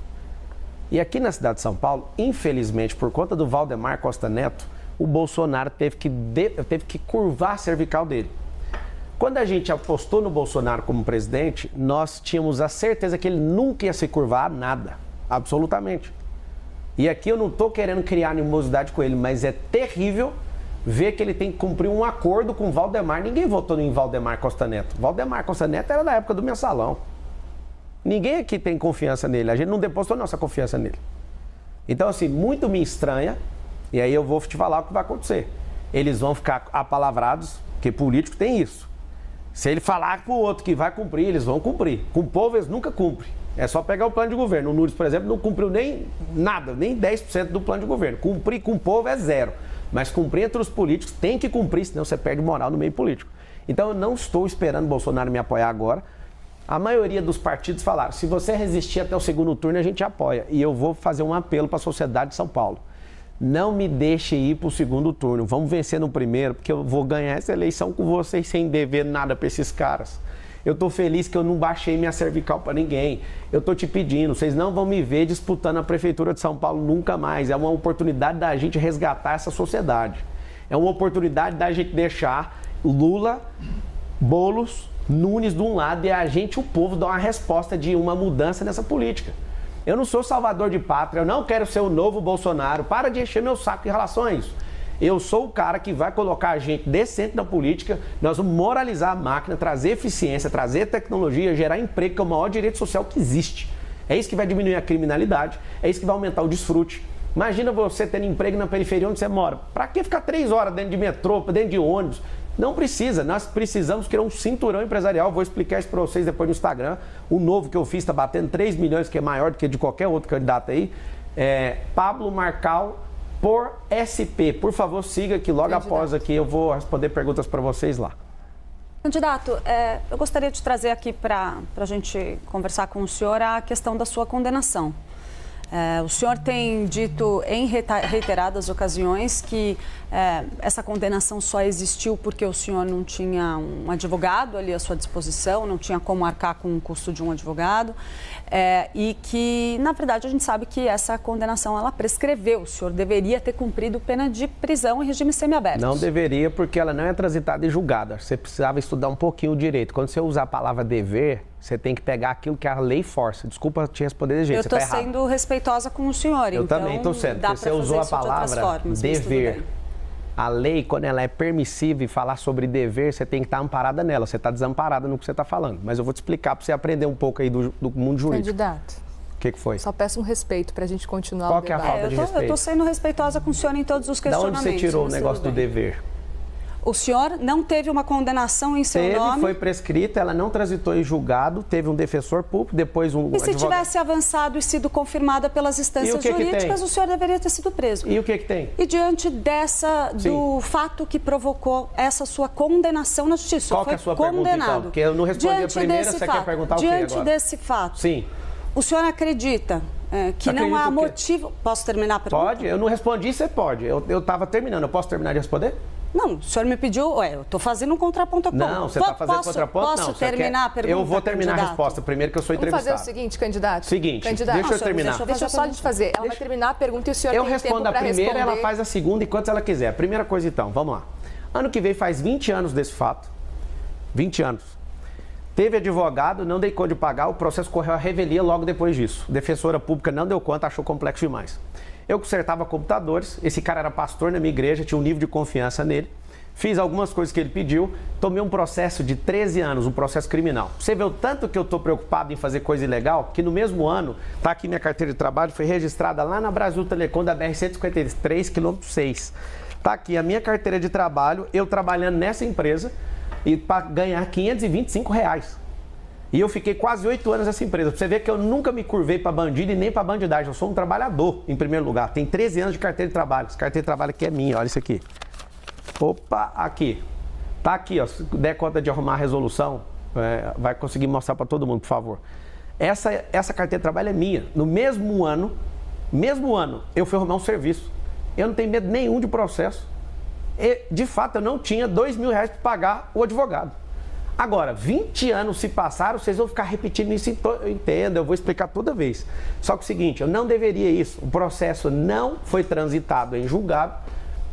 E aqui na cidade de São Paulo, infelizmente, por conta do Valdemar Costa Neto, o Bolsonaro teve que curvar a cervical dele. Quando a gente apostou no Bolsonaro como presidente, nós tínhamos a certeza que ele nunca ia se curvar a nada. Absolutamente. E aqui eu não estou querendo criar animosidade com ele, mas é terrível ver que ele tem que cumprir um acordo com o Valdemar. Ninguém votou em Valdemar Costa Neto. Valdemar Costa Neto era da época do Mensalão. Ninguém aqui tem confiança nele. A gente não depositou nossa confiança nele. Então, assim, muito me estranha, e aí eu vou te falar o que vai acontecer. Eles vão ficar apalavrados, porque político tem isso. Se ele falar para o outro que vai cumprir, eles vão cumprir. Com o povo, eles nunca cumprem. É só pegar o plano de governo. O Nunes, por exemplo, não cumpriu nem nada, nem 10% do plano de governo. Cumprir com o povo é 0. Mas cumprir entre os políticos tem que cumprir, senão você perde moral no meio político. Então eu não estou esperando o Bolsonaro me apoiar agora. A maioria dos partidos falaram, se você resistir até o segundo turno, a gente apoia. E eu vou fazer um apelo para a sociedade de São Paulo. Não me deixe ir para o segundo turno. Vamos vencer no primeiro, porque eu vou ganhar essa eleição com vocês sem dever nada para esses caras. Eu estou feliz que eu não baixei minha cervical para ninguém. Eu estou te pedindo, vocês não vão me ver disputando a Prefeitura de São Paulo nunca mais. É uma oportunidade da gente resgatar essa sociedade. É uma oportunidade da gente deixar Lula, Boulos, Nunes de um lado e a gente, o povo, dar uma resposta de uma mudança nessa política. Eu não sou salvador de pátria, eu não quero ser o novo Bolsonaro. Para de encher meu saco em relação a isso. Eu sou o cara que vai colocar a gente decente na política, nós vamos moralizar a máquina, trazer eficiência, trazer tecnologia, gerar emprego, que é o maior direito social que existe. É isso que vai diminuir a criminalidade, é isso que vai aumentar o desfrute. Imagina você tendo emprego na periferia onde você mora. Para que ficar 3 horas dentro de metrô, dentro de ônibus? Não precisa, nós precisamos criar um cinturão empresarial, vou explicar isso para vocês depois no Instagram. O novo que eu fiz está batendo 3 milhões, que é maior do que de qualquer outro candidato aí. Pablo Marcal por SP. Por favor, siga que logo após aqui eu vou responder perguntas para vocês lá. Candidato, eu gostaria de trazer aqui para a gente conversar com o senhor a questão da sua condenação. O senhor tem dito em reiteradas ocasiões que essa condenação só existiu porque o senhor não tinha um advogado ali à sua disposição, não tinha como arcar com o custo de um advogado, e que, na verdade, a gente sabe que essa condenação ela prescreveu. O senhor deveria ter cumprido pena de prisão em regime semiaberto. Não deveria, porque ela não é transitada e julgada. Você precisava estudar um pouquinho o direito. Quando você usar a palavra dever, você tem que pegar aquilo que a lei força. Desculpa te responder de jeito, eu estou sendo respeitosa com o senhor. Eu também estou sendo, porque você usou a palavra dever. A lei, quando ela é permissiva e falar sobre dever, você tem que estar amparada nela. Você está desamparada no que você está falando. Mas eu vou te explicar para você aprender um pouco aí do mundo jurídico. Candidato. O que foi? Só peço um respeito para a gente continuar Qual o que é a debate. falta de respeito? Eu estou sendo respeitosa com o senhor em todos os Da questionamentos. onde você tirou o mas negócio do tudo bem. dever? O senhor não teve uma condenação em seu nome? Foi prescrita, ela não transitou em julgado, teve um defensor público, depois um E se advogado. tivesse avançado e sido confirmada pelas instâncias jurídicas, o senhor deveria ter sido preso. E o que tem? E diante do fato que provocou essa sua condenação na justiça, Qual que é a sua pergunta, então? Porque eu não respondi a primeira, você quer perguntar o quê agora? Diante desse fato, Sim. o senhor acredita que não há motivo... Posso terminar a pergunta? Pode, eu não respondi, você pode. Eu estava terminando, eu posso terminar de responder? Não, o senhor me pediu, eu estou fazendo um contraponto a ponto. Não, você está fazendo contraponto? Posso não, terminar a pergunta, eu vou terminar candidato? a resposta primeiro, que eu sou entrevistado. Vamos fazer o seguinte, candidato. Candidato. Deixa eu terminar. Deixa eu só a gente fazer. Ela vai terminar a pergunta e o senhor Eu tem tempo respondo a para primeira, responder. ela faz a segunda e quantas ela quiser. A primeira coisa, então, vamos lá. Ano que vem faz 20 anos desse fato. 20 anos. Teve advogado, não dei conta de pagar, o processo correu à revelia logo depois disso. Defensora pública não deu conta, achou complexo demais. Eu consertava computadores, esse cara era pastor na minha igreja, tinha um nível de confiança nele. Fiz algumas coisas que ele pediu, tomei um processo de 13 anos, um processo criminal. Você vê o tanto que eu estou preocupado em fazer coisa ilegal, que no mesmo ano, está aqui minha carteira de trabalho, foi registrada lá na Brasil Telecom da BR-153, quilômetro 6. Está aqui a minha carteira de trabalho, eu trabalhando nessa empresa, e para ganhar R$525. E eu fiquei quase 8 anos nessa empresa. Pra você ver que eu nunca me curvei para bandido e nem para bandidagem. Eu sou um trabalhador, em primeiro lugar. Tem 13 anos de carteira de trabalho. Essa carteira de trabalho aqui é minha, olha isso aqui. Opa, aqui. Tá aqui, ó. Se der conta de arrumar a resolução, vai conseguir mostrar para todo mundo, por favor. Essa carteira de trabalho é minha. No mesmo ano, eu fui arrumar um serviço. Eu não tenho medo nenhum de processo. E, de fato, eu não tinha R$2.000 para pagar o advogado. Agora, 20 anos se passaram, vocês vão ficar repetindo isso, eu entendo, eu vou explicar toda vez. Só que é o seguinte, eu não deveria isso. O processo não foi transitado em julgado.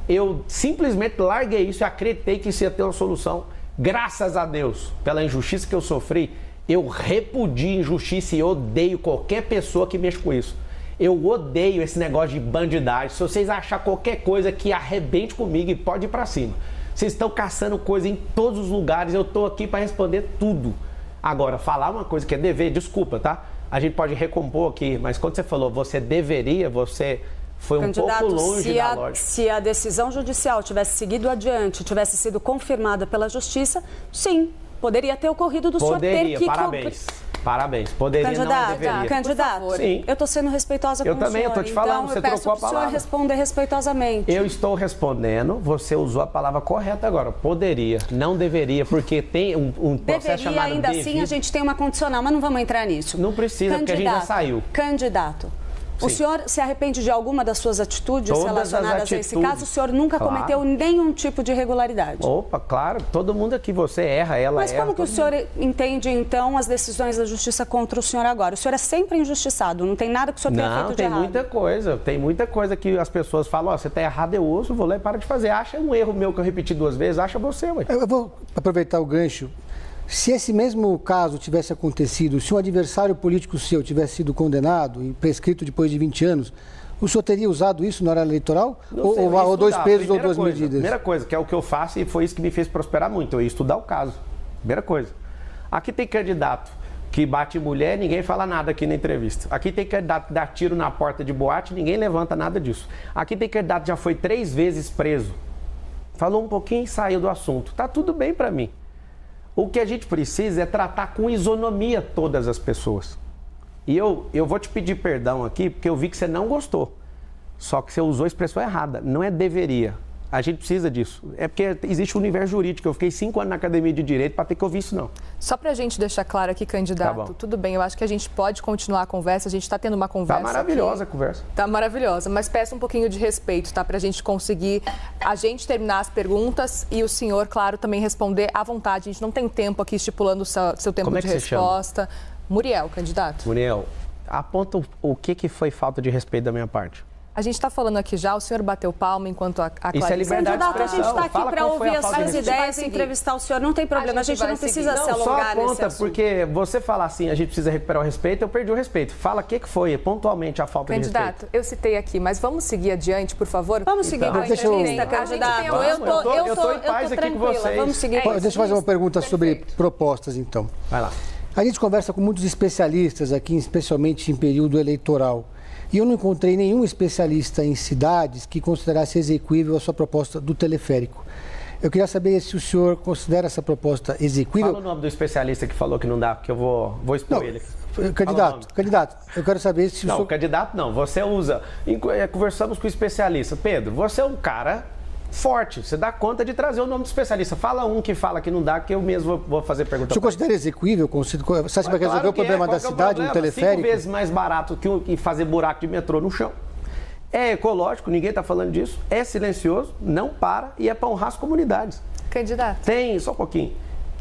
Eu simplesmente larguei isso e acreditei que isso ia ter uma solução. Graças a Deus, pela injustiça que eu sofri, eu repudio injustiça e odeio qualquer pessoa que mexa com isso. Eu odeio esse negócio de bandidagem. Se vocês acharem qualquer coisa que arrebente comigo, pode ir pra cima. Vocês estão caçando coisa em todos os lugares, eu tô aqui para responder tudo. Agora, falar uma coisa que é dever, desculpa, tá? A gente pode recompor aqui, mas quando você falou você deveria, você foi um pouco longe da lógica. Se a decisão judicial tivesse seguido adiante, tivesse sido confirmada pela justiça, sim, poderia ter ocorrido do senhor ter que... Parabéns. Poderia, não deveria. Candidato, sim. Eu estou sendo respeitosa com o senhor. Eu também, eu estou te falando, então, você trocou a palavra. Eu peço para o senhor responder respeitosamente. Eu estou respondendo, você usou a palavra correta agora. Poderia, não deveria, porque tem um processo chamado ainda devido. assim, a gente tem uma condicional, mas não vamos entrar nisso. Não precisa, porque a gente já saiu. Candidato. Sim. O senhor se arrepende de alguma das suas atitudes Todas relacionadas a esse caso? O senhor nunca cometeu nenhum tipo de irregularidade? Opa, claro. Todo mundo aqui, você erra, ela erra. Mas como que o senhor entende, então, as decisões da justiça contra o senhor agora? O senhor é sempre injustiçado, não tem nada que o senhor tenha feito de errado. Não, tem muita coisa que as pessoas falam, você está errado, eu ouço, vou lá e para de fazer. Acha um erro meu que eu repeti 2 vezes, acha você, ué. Eu vou aproveitar o gancho. Se esse mesmo caso tivesse acontecido, se um adversário político seu tivesse sido condenado e prescrito depois de 20 anos, o senhor teria usado isso na hora eleitoral? Ou 2 pesos ou 2 medidas? Primeira coisa, que é o que eu faço e foi isso que me fez prosperar muito, eu ia estudar o caso. Primeira coisa. Aqui tem candidato que bate mulher, ninguém fala nada aqui na entrevista. Aqui tem candidato que dá tiro na porta de boate, ninguém levanta nada disso. Aqui tem candidato que já foi 3 vezes preso. Falou um pouquinho e saiu do assunto. Tá tudo bem para mim. O que a gente precisa é tratar com isonomia todas as pessoas. E eu vou te pedir perdão aqui, porque eu vi que você não gostou. Só que você usou a expressão errada. Não é deveria. A gente precisa disso. É porque existe um universo jurídico. Eu fiquei 5 anos na academia de direito para ter que ouvir isso, não. Só para a gente deixar claro aqui, candidato, tudo bem, eu acho que a gente pode continuar a conversa, a gente está tendo uma conversa. Tá maravilhosa a conversa. Tá maravilhosa, mas peço um pouquinho de respeito, tá? Para a gente conseguir, a gente terminar as perguntas e o senhor, claro, também responder à vontade. A gente não tem tempo aqui estipulando o seu tempo de resposta. Muriel, candidato. Muriel, aponta o que foi falta de respeito da minha parte. A gente está falando aqui já, o senhor bateu palma enquanto a Clarice... Isso é liberdade de expressão. A gente está aqui para ouvir as suas ideias e seguir. entrevistar o senhor. Não tem problema, a gente não precisa se alongar nesse assunto. Só aponta, porque você falar assim, a gente precisa recuperar o respeito, eu perdi o respeito. Fala o que foi, pontualmente, a falta de respeito. Candidato, eu citei aqui, mas vamos seguir adiante, por favor? Vamos seguir com a entrevista, candidato. Eu tô tranquila, vamos seguir. Deixa eu fazer uma pergunta sobre propostas, então. Vai lá. A gente conversa com muitos especialistas aqui, especialmente em período eleitoral. E eu não encontrei nenhum especialista em cidades que considerasse exequível a sua proposta do teleférico. Eu queria saber se o senhor considera essa proposta exequível. Fala o nome do especialista que falou que não dá, porque eu vou expor ele. Candidato, eu quero saber se o senhor... Não, candidato não, você usa... Conversamos com o especialista. Pedro, você é um cara forte, você dá conta de trazer o nome do especialista. Fala um que fala que não dá, que eu mesmo vou fazer pergunta. O senhor considera exequível? Você acha que vai resolver o problema da cidade no teleférico? 5 vezes mais barato que fazer buraco de metrô no chão. É ecológico, ninguém está falando disso. É silencioso, não para e é para honrar as comunidades. Candidato. Tem, só um pouquinho.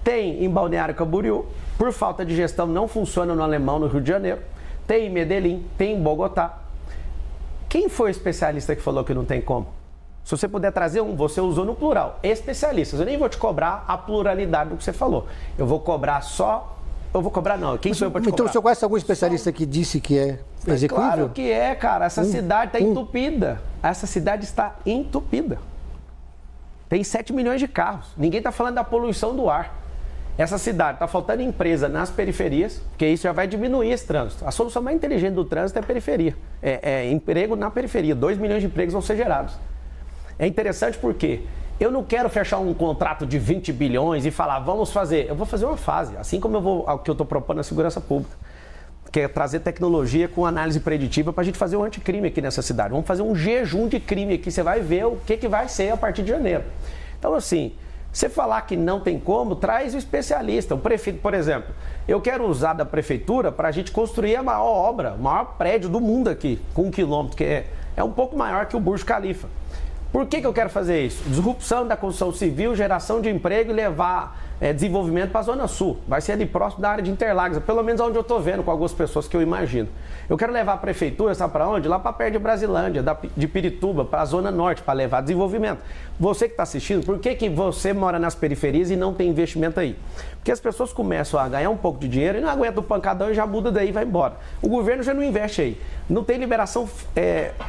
Tem em Balneário Camboriú, por falta de gestão não funciona no Alemão, no Rio de Janeiro. Tem em Medellín, tem em Bogotá. Quem foi o especialista que falou que não tem como? Se você puder trazer um, você usou no plural, especialistas. Eu nem vou te cobrar a pluralidade do que você falou. Eu vou cobrar só... Eu vou cobrar não, quem sou eu para te cobrar? Então o senhor conhece algum especialista que disse que é execuível? Claro que é, cara. Essa cidade está entupida. Essa cidade está entupida. Tem 7 milhões de carros. Ninguém está falando da poluição do ar. Essa cidade está faltando empresa nas periferias, porque isso já vai diminuir esse trânsito. A solução mais inteligente do trânsito é a periferia. É emprego na periferia. 2 milhões de empregos vão ser gerados. É interessante porque eu não quero fechar um contrato de 20 bilhões e falar, vamos fazer. Eu vou fazer uma fase, assim como o que eu estou propondo na segurança pública, que é trazer tecnologia com análise preditiva para a gente fazer um anticrime aqui nessa cidade. Vamos fazer um jejum de crime aqui, você vai ver o que vai ser a partir de janeiro. Então, assim, você falar que não tem como, traz o especialista. O prefeito, por exemplo, eu quero usar da prefeitura para a gente construir a maior obra, o maior prédio do mundo aqui, com 1 quilômetro, que é um pouco maior que o Burj Khalifa. Por que eu quero fazer isso? Disrupção da construção civil, geração de emprego e levar desenvolvimento para a Zona Sul. Vai ser ali próximo da área de Interlagos, pelo menos onde eu estou vendo com algumas pessoas que eu imagino. Eu quero levar a prefeitura, sabe para onde? Lá para perto de Brasilândia, de Pirituba, para a Zona Norte, para levar desenvolvimento. Você que está assistindo, por que você mora nas periferias e não tem investimento aí? Porque as pessoas começam a ganhar um pouco de dinheiro e não aguentam o pancadão e já muda daí e vai embora. O governo já não investe aí. Não tem liberação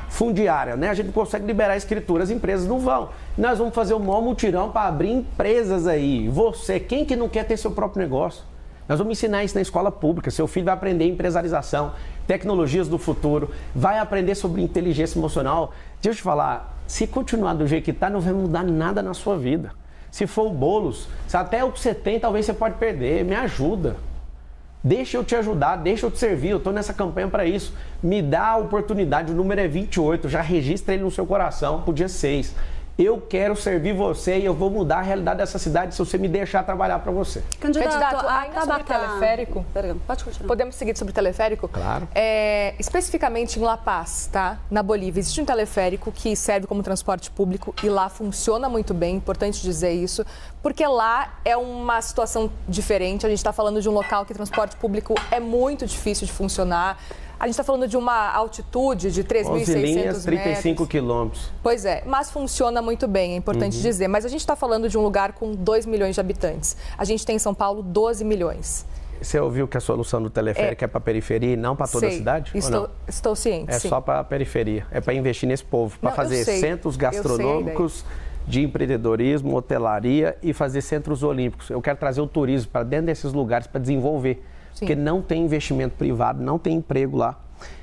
fundiária, né? A gente não consegue liberar a escritura, as empresas não vão. Nós vamos fazer um maior mutirão para abrir empresas aí. Você, quem que não quer ter seu próprio negócio? Nós vamos ensinar isso na escola pública. Seu filho vai aprender empresarização, tecnologias do futuro, vai aprender sobre inteligência emocional. Deixa eu te falar, se continuar do jeito que está, não vai mudar nada na sua vida. Se for o Boulos, se até o que você tem, talvez você pode perder. Me ajuda. Deixa eu te ajudar, deixa eu te servir, eu estou nessa campanha para isso. Me dá a oportunidade, o número é 28, já registra ele no seu coração pro dia 6. Eu quero servir você e eu vou mudar a realidade dessa cidade se você me deixar trabalhar para você. Candidato, ainda sobre teleférico, pode continuar. Podemos seguir sobre o teleférico? Claro. Especificamente em La Paz, tá? Na Bolívia, existe um teleférico que serve como transporte público e lá funciona muito bem, importante dizer isso, porque lá é uma situação diferente, a gente está falando de um local que transporte público é muito difícil de funcionar. A gente está falando de uma altitude de 3.600 metros. 35 quilômetros. Pois é, mas funciona muito bem, é importante dizer. Mas a gente está falando de um lugar com 2 milhões de habitantes. A gente tem em São Paulo 12 milhões. Você ouviu que a solução do teleférico é para a periferia e não para toda a cidade? Estou ciente, sim. Só para a periferia. É para investir nesse povo, para fazer centros gastronômicos de empreendedorismo, hotelaria e fazer centros olímpicos. Eu quero trazer o turismo para dentro desses lugares para desenvolver. Sim. Porque não tem investimento privado, não tem emprego lá,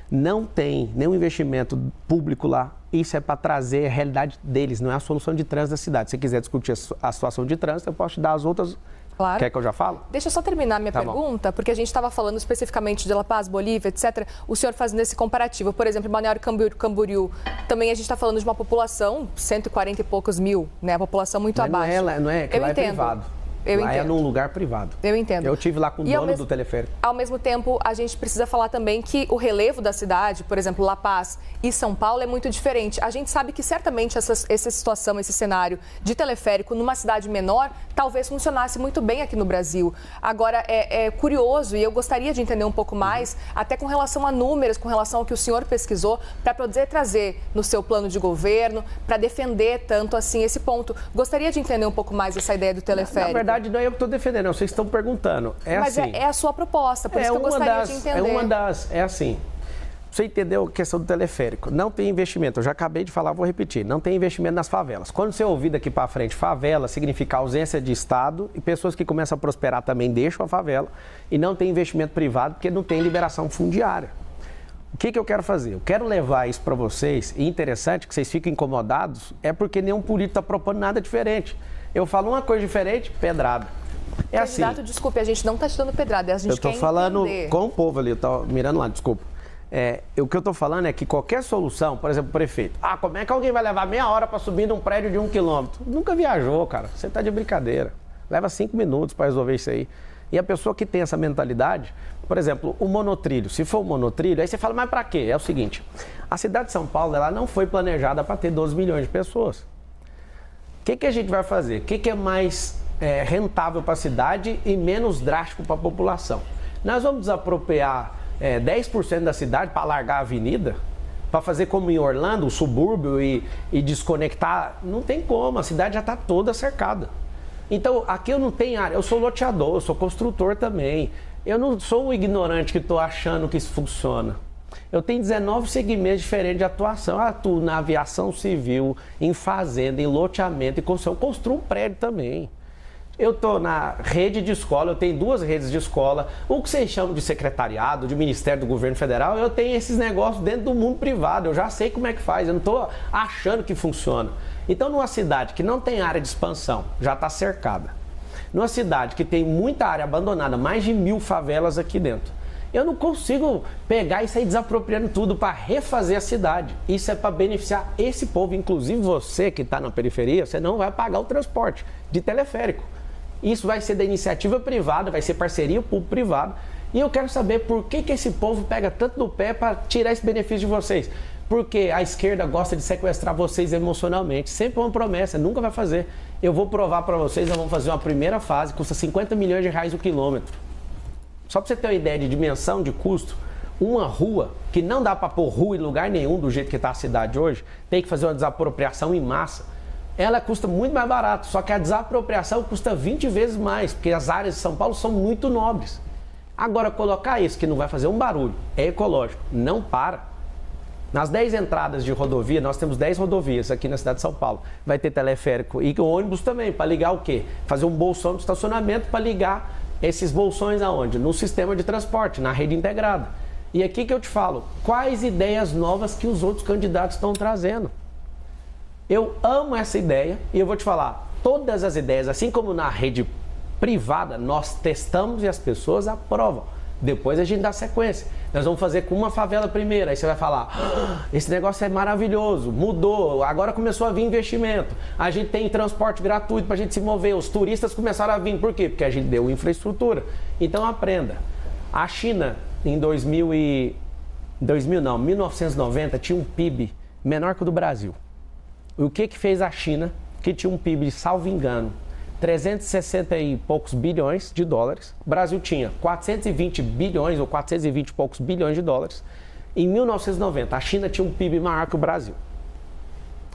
não tem nenhum investimento público lá. Isso é para trazer a realidade deles, não é a solução de trânsito da cidade. Se você quiser discutir a situação de trânsito, eu posso te dar as outras. Claro. Quer que eu já falo? Deixa eu só terminar minha pergunta, porque a gente estava falando especificamente de La Paz, Bolívia, etc. O senhor fazendo esse comparativo. Por exemplo, em Balneário Camboriú, também a gente está falando de uma população, 140 e poucos mil, né? A população muito abaixo. Não é que lá é privado. Lá é num lugar privado. Eu entendo. Eu estive lá com o dono do teleférico. Ao mesmo tempo, a gente precisa falar também que o relevo da cidade, por exemplo, La Paz e São Paulo, é muito diferente. A gente sabe que certamente essa situação, esse cenário de teleférico numa cidade menor, talvez funcionasse muito bem aqui no Brasil. Agora, é curioso e eu gostaria de entender um pouco mais, até com relação a números, com relação ao que o senhor pesquisou, para poder trazer no seu plano de governo, para defender tanto assim esse ponto. Gostaria de entender um pouco mais essa ideia do teleférico. Na verdade, não é eu que estou defendendo, vocês estão perguntando. Mas assim, é a sua proposta, por isso que eu gostaria de entender. É assim, você entendeu a questão do teleférico. Não tem investimento, eu já acabei de falar, vou repetir. Não tem investimento nas favelas. Quando você ouvir daqui para frente, favela significa ausência de Estado e pessoas que começam a prosperar também deixam a favela e não tem investimento privado porque não tem liberação fundiária. O que eu quero fazer? Eu quero levar isso para vocês, e interessante que vocês fiquem incomodados, é porque nenhum político está propondo nada diferente. Eu falo uma coisa diferente, pedrada. É Candidato, assim. Desculpe, a gente não está te dando pedrada, a gente eu quer estou falando entender. Com o povo ali, eu estou mirando lá, desculpa. O que eu estou falando é que qualquer solução, por exemplo, o prefeito, como é que alguém vai levar meia hora para subir num prédio de 1 quilômetro? Nunca viajou, cara, você está de brincadeira. Leva 5 minutos para resolver isso aí. E a pessoa que tem essa mentalidade, por exemplo, o monotrilho, se for o monotrilho, aí você fala, mas para quê? É o seguinte, a cidade de São Paulo, ela não foi planejada para ter 12 milhões de pessoas. O que a gente vai fazer? O que é mais rentável para a cidade e menos drástico para a população? Nós vamos desapropriar 10% da cidade para largar a avenida? Para fazer como em Orlando, o subúrbio e desconectar? Não tem como, a cidade já está toda cercada. Então, aqui eu não tenho área, eu sou loteador, eu sou construtor também. Eu não sou um ignorante que estou achando que isso funciona. Eu tenho 19 segmentos diferentes de atuação. Eu atuo na aviação civil, em fazenda, em loteamento e construção. Eu construo um prédio também. Eu estou na rede de escola, eu tenho 2 redes de escola. O que vocês chamam de secretariado, de Ministério do Governo Federal, eu tenho esses negócios dentro do mundo privado. Eu já sei como é que faz, eu não estou achando que funciona. Então, numa cidade que não tem área de expansão, já está cercada. Numa cidade que tem muita área abandonada, mais de 1000 favelas aqui dentro, eu não consigo pegar e sair desapropriando tudo para refazer a cidade. Isso é para beneficiar esse povo, inclusive você que está na periferia, você não vai pagar o transporte de teleférico. Isso vai ser da iniciativa privada, vai ser parceria público-privada. E eu quero saber por que esse povo pega tanto no pé para tirar esse benefício de vocês. Porque a esquerda gosta de sequestrar vocês emocionalmente. Sempre uma promessa, nunca vai fazer. Eu vou provar para vocês, nós vamos fazer uma primeira fase, custa 50 milhões de reais o quilômetro. Só para você ter uma ideia de dimensão, de custo, uma rua, que não dá para pôr rua em lugar nenhum do jeito que está a cidade hoje, tem que fazer uma desapropriação em massa. Ela custa muito mais barato, só que a desapropriação custa 20 vezes mais, porque as áreas de São Paulo são muito nobres. Agora, colocar isso, que não vai fazer um barulho, é ecológico, não para. Nas 10 entradas de rodovia, nós temos 10 rodovias aqui na cidade de São Paulo. Vai ter teleférico e ônibus também, para ligar o quê? Fazer um bolsão de estacionamento para ligar esses bolsões aonde? No sistema de transporte, na rede integrada. E aqui que eu te falo, quais ideias novas que os outros candidatos estão trazendo? Eu amo essa ideia e eu vou te falar, todas as ideias, assim como na rede privada, nós testamos e as pessoas aprovam. Depois a gente dá sequência. Nós vamos fazer com uma favela primeiro. Aí você vai falar, esse negócio é maravilhoso, mudou, agora começou a vir investimento. A gente tem transporte gratuito para a gente se mover. Os turistas começaram a vir. Por quê? Porque a gente deu infraestrutura. Então aprenda. A China, em 1990, tinha um PIB menor que o do Brasil. E o que fez a China, que tinha um PIB, salvo engano, 360 e poucos bilhões de dólares. O Brasil tinha 420 bilhões ou 420 e poucos bilhões de dólares. Em 1990, a China tinha um PIB maior que o Brasil.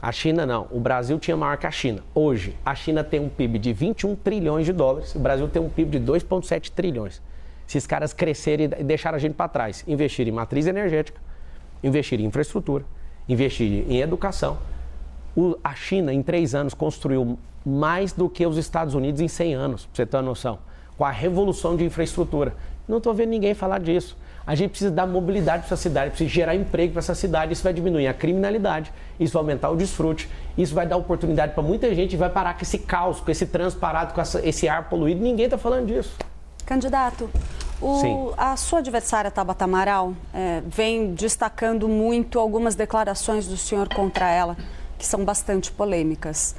A China não, o Brasil tinha maior que a China. Hoje, a China tem um PIB de 21 trilhões de dólares, o Brasil tem um PIB de 2,7 trilhões. Se esses caras crescerem e deixarem a gente para trás, investir em matriz energética, investir em infraestrutura, investir em educação. A China, em 3 anos, construiu mais do que os Estados Unidos em 100 anos, para você ter uma noção, com a revolução de infraestrutura. Não estou vendo ninguém falar disso. A gente precisa dar mobilidade para essa cidade, precisa gerar emprego para essa cidade, isso vai diminuir a criminalidade, isso vai aumentar o desfrute, isso vai dar oportunidade para muita gente e vai parar com esse caos, com esse trânsito parado, com esse ar poluído, ninguém está falando disso. Candidato, a sua adversária, Tabata Amaral, vem destacando muito algumas declarações do senhor contra ela, que são bastante polêmicas.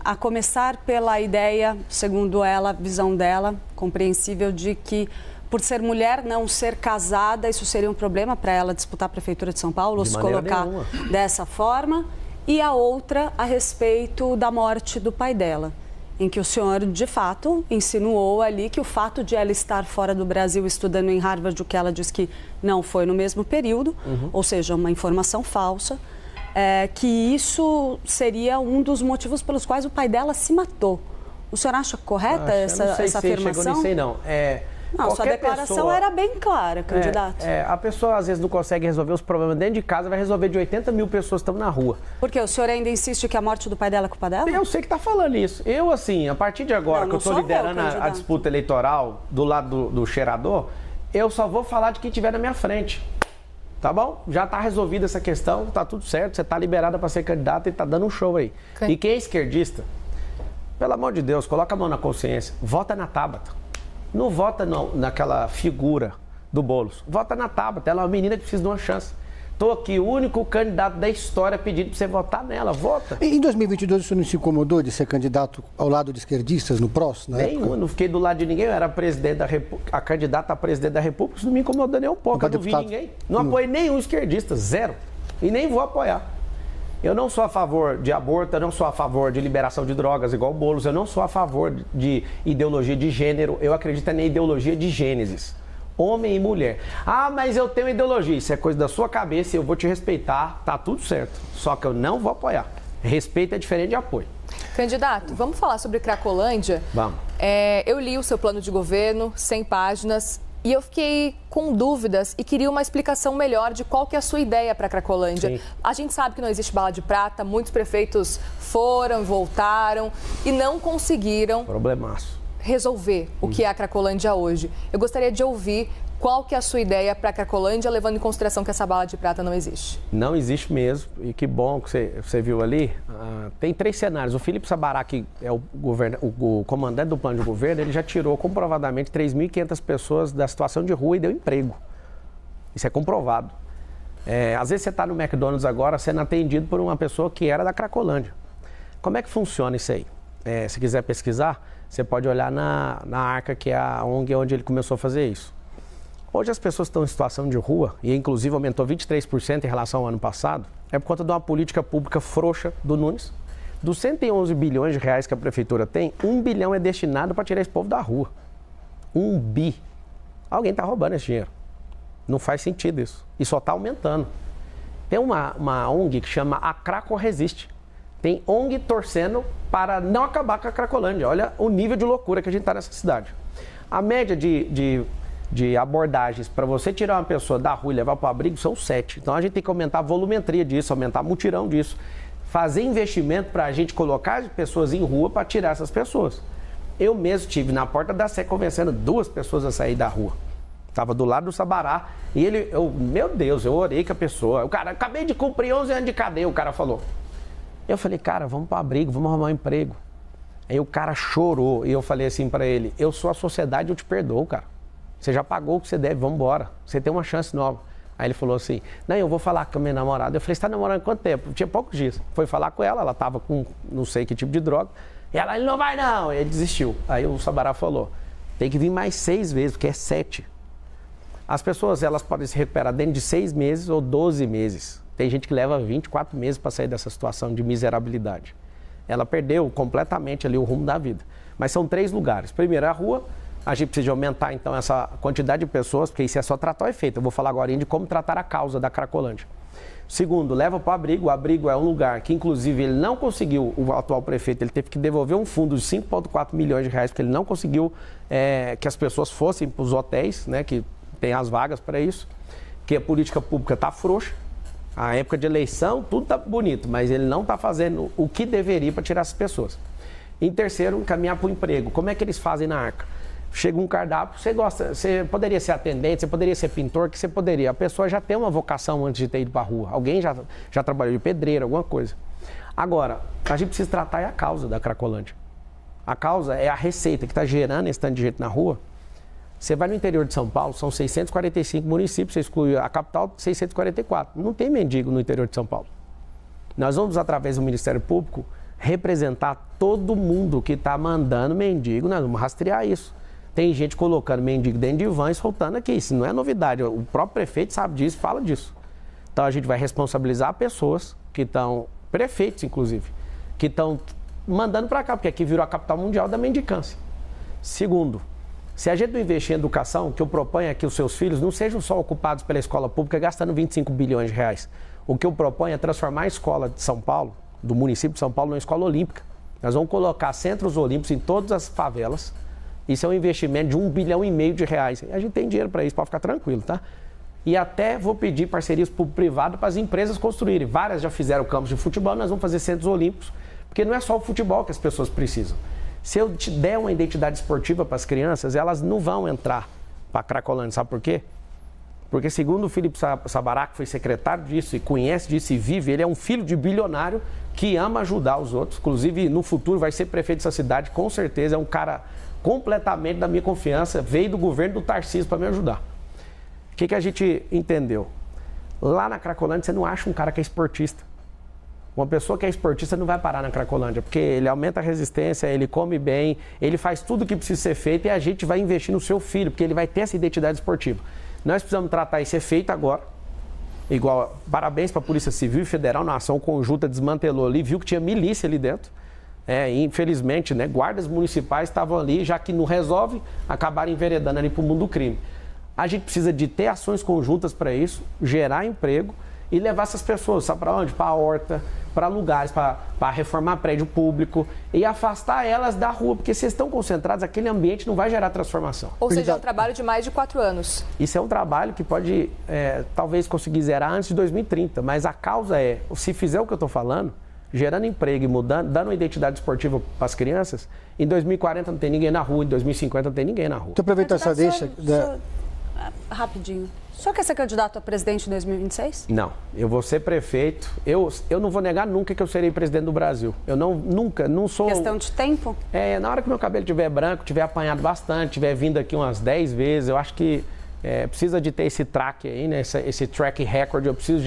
A começar pela ideia, segundo ela, a visão dela, compreensível, de que por ser mulher, não ser casada, isso seria um problema para ela disputar a Prefeitura de São Paulo, ou se colocar dessa forma. E a outra a respeito da morte do pai dela, em que o senhor, de fato, insinuou ali que o fato de ela estar fora do Brasil estudando em Harvard, o que ela diz que não foi no mesmo período, ou seja, uma informação falsa, que isso seria um dos motivos pelos quais o pai dela se matou. O senhor acha correta essa afirmação? Chegou nisso aí, não. Não, sua declaração era bem clara, candidato. A pessoa às vezes não consegue resolver os problemas dentro de casa, vai resolver de 80 mil pessoas que estão na rua. Por quê? O senhor ainda insiste que a morte do pai dela é culpa dela? Eu sei que está falando isso. Eu, assim, a partir de agora que eu estou liderando a disputa eleitoral do lado do cheirador, eu só vou falar de quem estiver na minha frente. Tá bom? Já está resolvida essa questão, tá tudo certo, você está liberada para ser candidata e está dando um show aí. E quem é esquerdista, pelo amor de Deus, coloca a mão na consciência, vota na Tabata. Não vota naquela figura do Boulos. Vota na Tabata. Ela é uma menina que precisa de uma chance. Estou aqui, o único candidato da história pedindo para você votar nela. Vota. Em 2022, o senhor não se incomodou de ser candidato ao lado de esquerdistas no PROS? Nenhum, não fiquei do lado de ninguém. Eu era a candidata a presidente da República. Isso não me incomodou nem um pouco. Eu não vi ninguém. Não apoiei nenhum esquerdista. Zero. E nem vou apoiar. Eu não sou a favor de aborto, eu não sou a favor de liberação de drogas igual o Boulos, eu não sou a favor de ideologia de gênero, eu acredito na ideologia de Gênesis, homem e mulher. Ah, mas eu tenho ideologia, isso é coisa da sua cabeça e eu vou te respeitar, tá tudo certo, só que eu não vou apoiar. Respeito é diferente de apoio. Candidato, vamos falar sobre Cracolândia? Vamos. Eu li o seu plano de governo, 100 páginas, e eu fiquei com dúvidas e queria uma explicação melhor de qual que é a sua ideia para a Cracolândia. Sim. A gente sabe que não existe bala de prata, muitos prefeitos foram, voltaram e não conseguiram resolver o que é a Cracolândia hoje. Eu gostaria de ouvir qual que é a sua ideia para a Cracolândia, levando em consideração que essa bala de prata não existe. Não existe mesmo, e que bom que você viu ali. Tem 3 cenários. O Felipe Sabará, que é o comandante do plano de governo, ele já tirou comprovadamente 3.500 pessoas da situação de rua e deu emprego. Isso é comprovado. Às vezes você está no McDonald's agora sendo atendido por uma pessoa que era da Cracolândia. Como é que funciona isso aí? Se quiser pesquisar, você pode olhar na Arca, que é a ONG onde ele começou a fazer isso. Hoje as pessoas estão em situação de rua, e inclusive aumentou 23% em relação ao ano passado, é por conta de uma política pública frouxa do Nunes. Dos 111 bilhões de reais que a prefeitura tem, 1 bilhão é destinado para tirar esse povo da rua. 1 bi. Alguém está roubando esse dinheiro. Não faz sentido isso. E só está aumentando. Tem uma ONG que chama A Craco Resiste. Tem ONG torcendo para não acabar com a Cracolândia. Olha o nível de loucura que a gente está nessa cidade. A média de abordagens para você tirar uma pessoa da rua e levar para o abrigo são 7. Então a gente tem que aumentar a volumetria disso, aumentar a mutirão disso. Fazer investimento para a gente colocar as pessoas em rua para tirar essas pessoas. Eu mesmo estive na porta da Sé convencendo 2 pessoas a sair da rua. Estava do lado do Sabará e meu Deus, eu orei com a pessoa. O cara, acabei de cumprir 11 anos de cadeia, o cara falou. Eu falei, cara, vamos para o abrigo, vamos arrumar um emprego. Aí o cara chorou e eu falei assim para ele, eu sou a sociedade, eu te perdoo, cara. Você já pagou o que você deve, vamos embora. Você tem uma chance nova. Aí ele falou assim, não, eu vou falar com a minha namorada. Eu falei, você está namorando há quanto tempo? Tinha poucos dias. Foi falar com ela estava com não sei que tipo de droga. E ela, ele não vai não. Ele desistiu. Aí o Sabará falou, tem que vir mais 6 vezes, porque é 7. As pessoas, elas podem se recuperar dentro de 6 meses ou 12 meses. Tem gente que leva 24 meses para sair dessa situação de miserabilidade. Ela perdeu completamente ali o rumo da vida. Mas são 3 lugares. Primeiro, a rua. A gente precisa aumentar, então, essa quantidade de pessoas, porque isso é só tratar o efeito. Eu vou falar agora de como tratar a causa da Cracolândia. Segundo, leva para o abrigo. O abrigo é um lugar que, inclusive, ele não conseguiu, o atual prefeito, ele teve que devolver um fundo de 5,4 milhões de reais, porque ele não conseguiu que as pessoas fossem para os hotéis, né, que tem as vagas para isso, que a política pública está frouxa. A época de eleição, tudo está bonito, mas ele não está fazendo o que deveria para tirar essas pessoas. Em terceiro, encaminhar para o emprego. Como é que eles fazem na Arca? Chega um cardápio, você poderia ser atendente, você poderia ser pintor, que você poderia. A pessoa já tem uma vocação antes de ter ido para a rua. Alguém já trabalhou de pedreiro, alguma coisa. Agora, a gente precisa tratar a causa da Cracolândia. A causa é a receita que está gerando esse tanto de gente na rua. Você vai no interior de São Paulo, são 645 municípios, você exclui a capital, 644. Não tem mendigo no interior de São Paulo. Nós vamos, através do Ministério Público, representar todo mundo que está mandando mendigo, nós vamos rastrear isso. Tem gente colocando mendigo dentro de van e soltando aqui, isso não é novidade, o próprio prefeito sabe disso, fala disso. Então a gente vai responsabilizar pessoas que estão, prefeitos inclusive, que estão mandando para cá, porque aqui virou a capital mundial da mendicância. Segundo, se a gente não investir em educação, o que eu proponho é que os seus filhos não sejam só ocupados pela escola pública gastando 25 bilhões de reais. O que eu proponho é transformar a escola de São Paulo, do município de São Paulo, numa escola olímpica. Nós vamos colocar centros olímpicos em todas as favelas. Isso é um investimento de 1,5 bilhão de reais. A gente tem dinheiro para isso, pode ficar tranquilo, tá? E até vou pedir parcerias público-privado para as empresas construírem. Várias já fizeram campos de futebol, nós vamos fazer centros olímpicos, porque não é só o futebol que as pessoas precisam. Se eu te der uma identidade esportiva para as crianças, elas não vão entrar para a Cracolândia. Sabe por quê? Porque segundo o Felipe Sabará, que foi secretário disso e conhece disso e vive, ele é um filho de bilionário que ama ajudar os outros. Inclusive, no futuro vai ser prefeito dessa cidade, com certeza. É um cara completamente da minha confiança. Veio do governo do Tarcísio para me ajudar. O que a gente entendeu? Lá na Cracolândia você não acha um cara que é esportista. Uma pessoa que é esportista não vai parar na Cracolândia, porque ele aumenta a resistência, ele come bem, ele faz tudo o que precisa ser feito e a gente vai investir no seu filho, porque ele vai ter essa identidade esportiva. Nós precisamos tratar esse efeito agora. Igual, parabéns para a Polícia Civil e Federal, na ação conjunta desmantelou ali, viu que tinha milícia ali dentro. Infelizmente, né, guardas municipais estavam ali, já que não resolve, acabaram enveredando ali para o mundo do crime. A gente precisa de ter ações conjuntas para isso, gerar emprego e levar essas pessoas, sabe para onde? Para a horta, para lugares, para reformar prédio público e afastar elas da rua, porque se estão concentrados, aquele ambiente não vai gerar transformação. Ou seja, é um trabalho de mais de 4 anos. Isso é um trabalho que pode, talvez, conseguir zerar antes de 2030, mas a causa é, se fizer o que eu estou falando, gerando emprego e mudando, dando uma identidade esportiva para as crianças, em 2040 não tem ninguém na rua, em 2050 não tem ninguém na rua. Então, aproveita essa deixa... Rapidinho. O senhor quer ser candidato a presidente em 2026? Não, eu vou ser prefeito. Eu não vou negar nunca que eu serei presidente do Brasil. Eu não sou... Questão de tempo? Na hora que meu cabelo estiver branco, tiver apanhado bastante, tiver vindo aqui umas 10 vezes, eu acho que precisa de ter esse track aí, né? Esse track record, eu preciso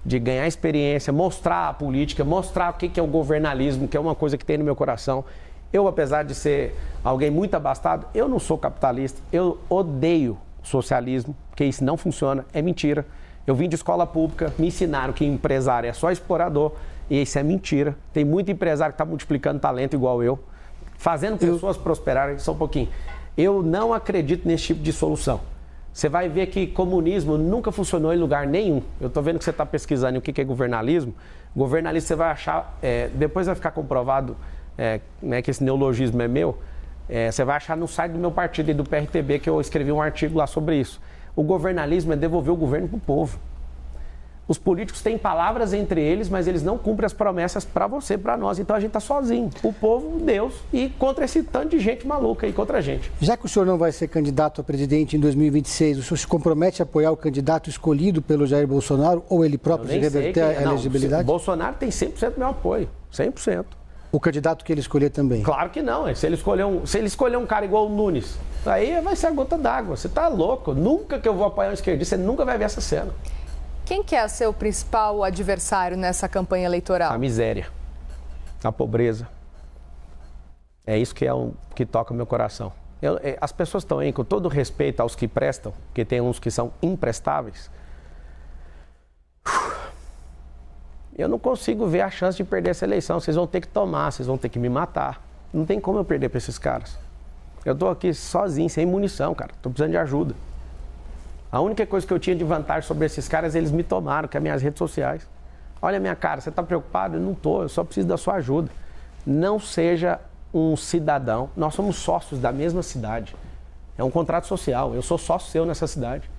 de ganhar experiência, mostrar a política, mostrar o que é o governalismo, que é uma coisa que tem no meu coração. Eu, apesar de ser alguém muito abastado, eu não sou capitalista, eu odeio socialismo, porque isso não funciona, é mentira. Eu vim de escola pública, me ensinaram que empresário é só explorador, e isso é mentira. Tem muito empresário que está multiplicando talento igual eu, fazendo pessoas prosperarem, só um pouquinho. Eu não acredito nesse tipo de solução. Você vai ver que comunismo nunca funcionou em lugar nenhum. Eu estou vendo que você está pesquisando o que é governalismo. Governalismo você vai achar, depois vai ficar comprovado né, que esse neologismo é meu. Você vai achar no site do meu partido e do PRTB que eu escrevi um artigo lá sobre isso. O governalismo é devolver o governo para o povo. Os políticos têm palavras entre eles, mas eles não cumprem as promessas para você, para nós. Então a gente está sozinho. O povo, Deus, e contra esse tanto de gente maluca aí, contra a gente. Já que o senhor não vai ser candidato a presidente em 2026, o senhor se compromete a apoiar o candidato escolhido pelo Jair Bolsonaro ou ele próprio se reverter a elegibilidade? Bolsonaro tem 100% do meu apoio. 100%. O candidato que ele escolher também? Claro que não. Se ele escolher um cara igual o Nunes, aí vai ser a gota d'água. Você tá louco. Nunca que eu vou apoiar um esquerdista, você nunca vai ver essa cena. Quem que é seu principal adversário nessa campanha eleitoral? A miséria, a pobreza. É isso que toca o meu coração. As pessoas estão aí, com todo respeito aos que prestam, porque tem uns que são imprestáveis. Eu não consigo ver a chance de perder essa eleição. Vocês vão ter que tomar, vocês vão ter que me matar. Não tem como eu perder para esses caras. Eu estou aqui sozinho, sem munição, cara. Estou precisando de ajuda. A única coisa que eu tinha de vantagem sobre esses caras, eles me tomaram, que é as minhas redes sociais. Olha a minha cara, você está preocupado? Eu não estou, eu só preciso da sua ajuda. Não seja um cidadão. Nós somos sócios da mesma cidade. É um contrato social. Eu sou sócio seu nessa cidade.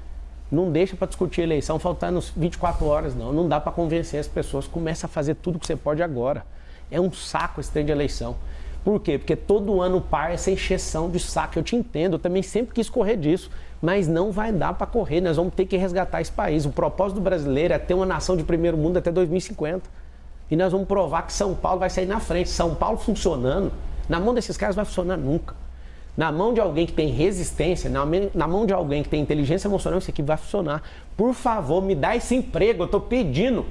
Não deixa para discutir a eleição faltando 24 horas, não. Não dá para convencer as pessoas. Começa a fazer tudo que você pode agora. É um saco esse trem de eleição. Por quê? Porque todo ano par essa encheção de saco. Eu te entendo, eu também sempre quis correr disso. Mas não vai dar para correr. Nós vamos ter que resgatar esse país. O propósito do brasileiro é ter uma nação de primeiro mundo até 2050. E nós vamos provar que São Paulo vai sair na frente. São Paulo funcionando, na mão desses caras não vai funcionar nunca. Na mão de alguém que tem resistência, na mão de alguém que tem inteligência emocional, isso aqui vai funcionar. Por favor, me dá esse emprego, eu estou pedindo.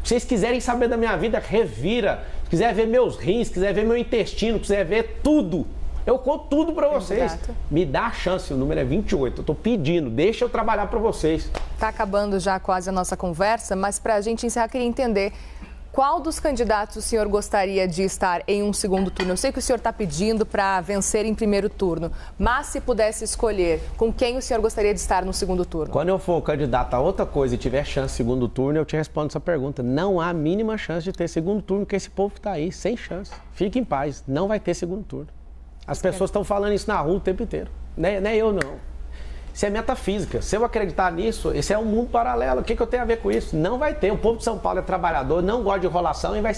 Se vocês quiserem saber da minha vida, revira. Quiser ver meus rins, quiser ver meu intestino, quiser ver tudo, eu conto tudo para vocês. Me dá a chance, o número é 28. Eu tô pedindo, deixa eu trabalhar para vocês. Tá acabando já quase a nossa conversa, mas para a gente encerrar, queria entender qual dos candidatos o senhor gostaria de estar em um segundo turno? Eu sei que o senhor está pedindo para vencer em primeiro turno, mas se pudesse escolher, com quem o senhor gostaria de estar no segundo turno? Quando eu for candidato a outra coisa e tiver chance de segundo turno, eu te respondo essa pergunta. Não há a mínima chance de ter segundo turno, porque esse povo está aí, sem chance. Fique em paz, não vai ter segundo turno. As pessoas estão falando isso na rua o tempo inteiro. Não é eu, não. Isso é metafísica. Se eu acreditar nisso, esse é um mundo paralelo. O que eu tenho a ver com isso? Não vai ter. O povo de São Paulo é trabalhador, não gosta de enrolação e vai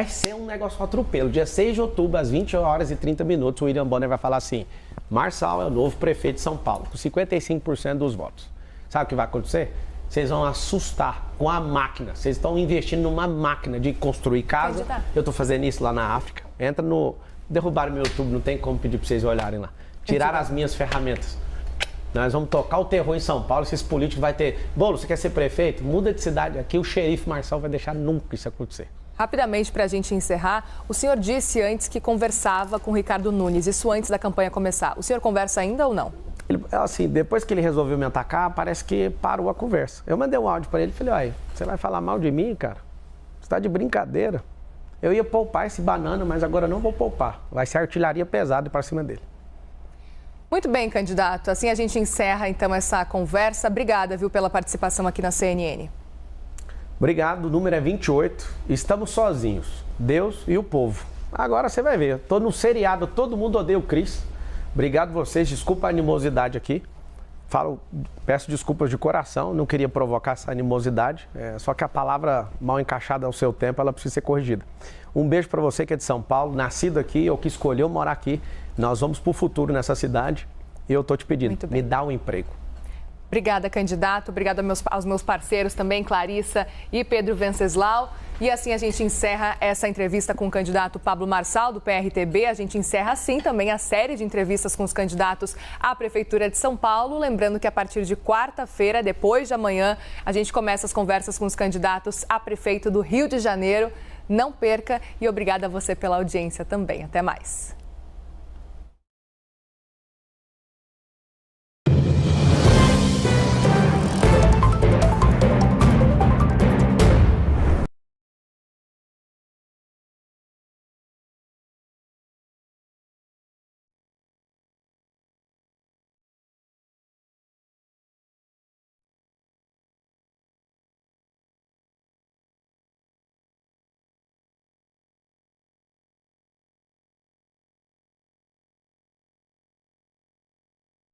ser um negócio atropelo. Dia 6 de outubro, às 20 horas e 30 minutos, o William Bonner vai falar assim: Marçal é o novo prefeito de São Paulo, com 55% dos votos. Sabe o que vai acontecer? Vocês vão assustar com a máquina. Vocês estão investindo numa máquina de construir casa. Eu estou fazendo isso lá na África. Entra no... Derrubaram meu YouTube, não tem como pedir para vocês olharem lá. Tiraram as minhas ferramentas. Nós vamos tocar o terror em São Paulo. Esses políticos vai ter... Bolo, você quer ser prefeito? Muda de cidade aqui. O xerife Marçal vai deixar nunca isso acontecer. Rapidamente, para a gente encerrar, o senhor disse antes que conversava com o Ricardo Nunes. Isso antes da campanha começar. O senhor conversa ainda ou não? Assim, depois que ele resolveu me atacar, parece que parou a conversa. Eu mandei um áudio para ele e falei: olha, você vai falar mal de mim, cara? Você está de brincadeira. Eu ia poupar esse banana, mas agora não vou poupar. Vai ser artilharia pesada para cima dele. Muito bem, candidato. Assim a gente encerra, então, essa conversa. Obrigada, viu, pela participação aqui na CNN. Obrigado. O número é 28. Estamos sozinhos. Deus e o povo. Agora você vai ver. Estou no seriado, todo mundo odeia o Cris. Obrigado vocês. Desculpa a animosidade aqui. Peço desculpas de coração, não queria provocar essa animosidade, só que a palavra mal encaixada ao seu tempo, ela precisa ser corrigida. Um beijo para você que é de São Paulo, nascido aqui ou que escolheu morar aqui. Nós vamos para o futuro nessa cidade e eu estou te pedindo, me dá um emprego. Obrigada, candidato. Obrigada aos meus parceiros também, Clarissa e Pedro Venceslau. E assim a gente encerra essa entrevista com o candidato Pablo Marçal, do PRTB. A gente encerra, assim, também a série de entrevistas com os candidatos à Prefeitura de São Paulo. Lembrando que a partir de quarta-feira, depois de amanhã, a gente começa as conversas com os candidatos a prefeito do Rio de Janeiro. Não perca e obrigada a você pela audiência também. Até mais.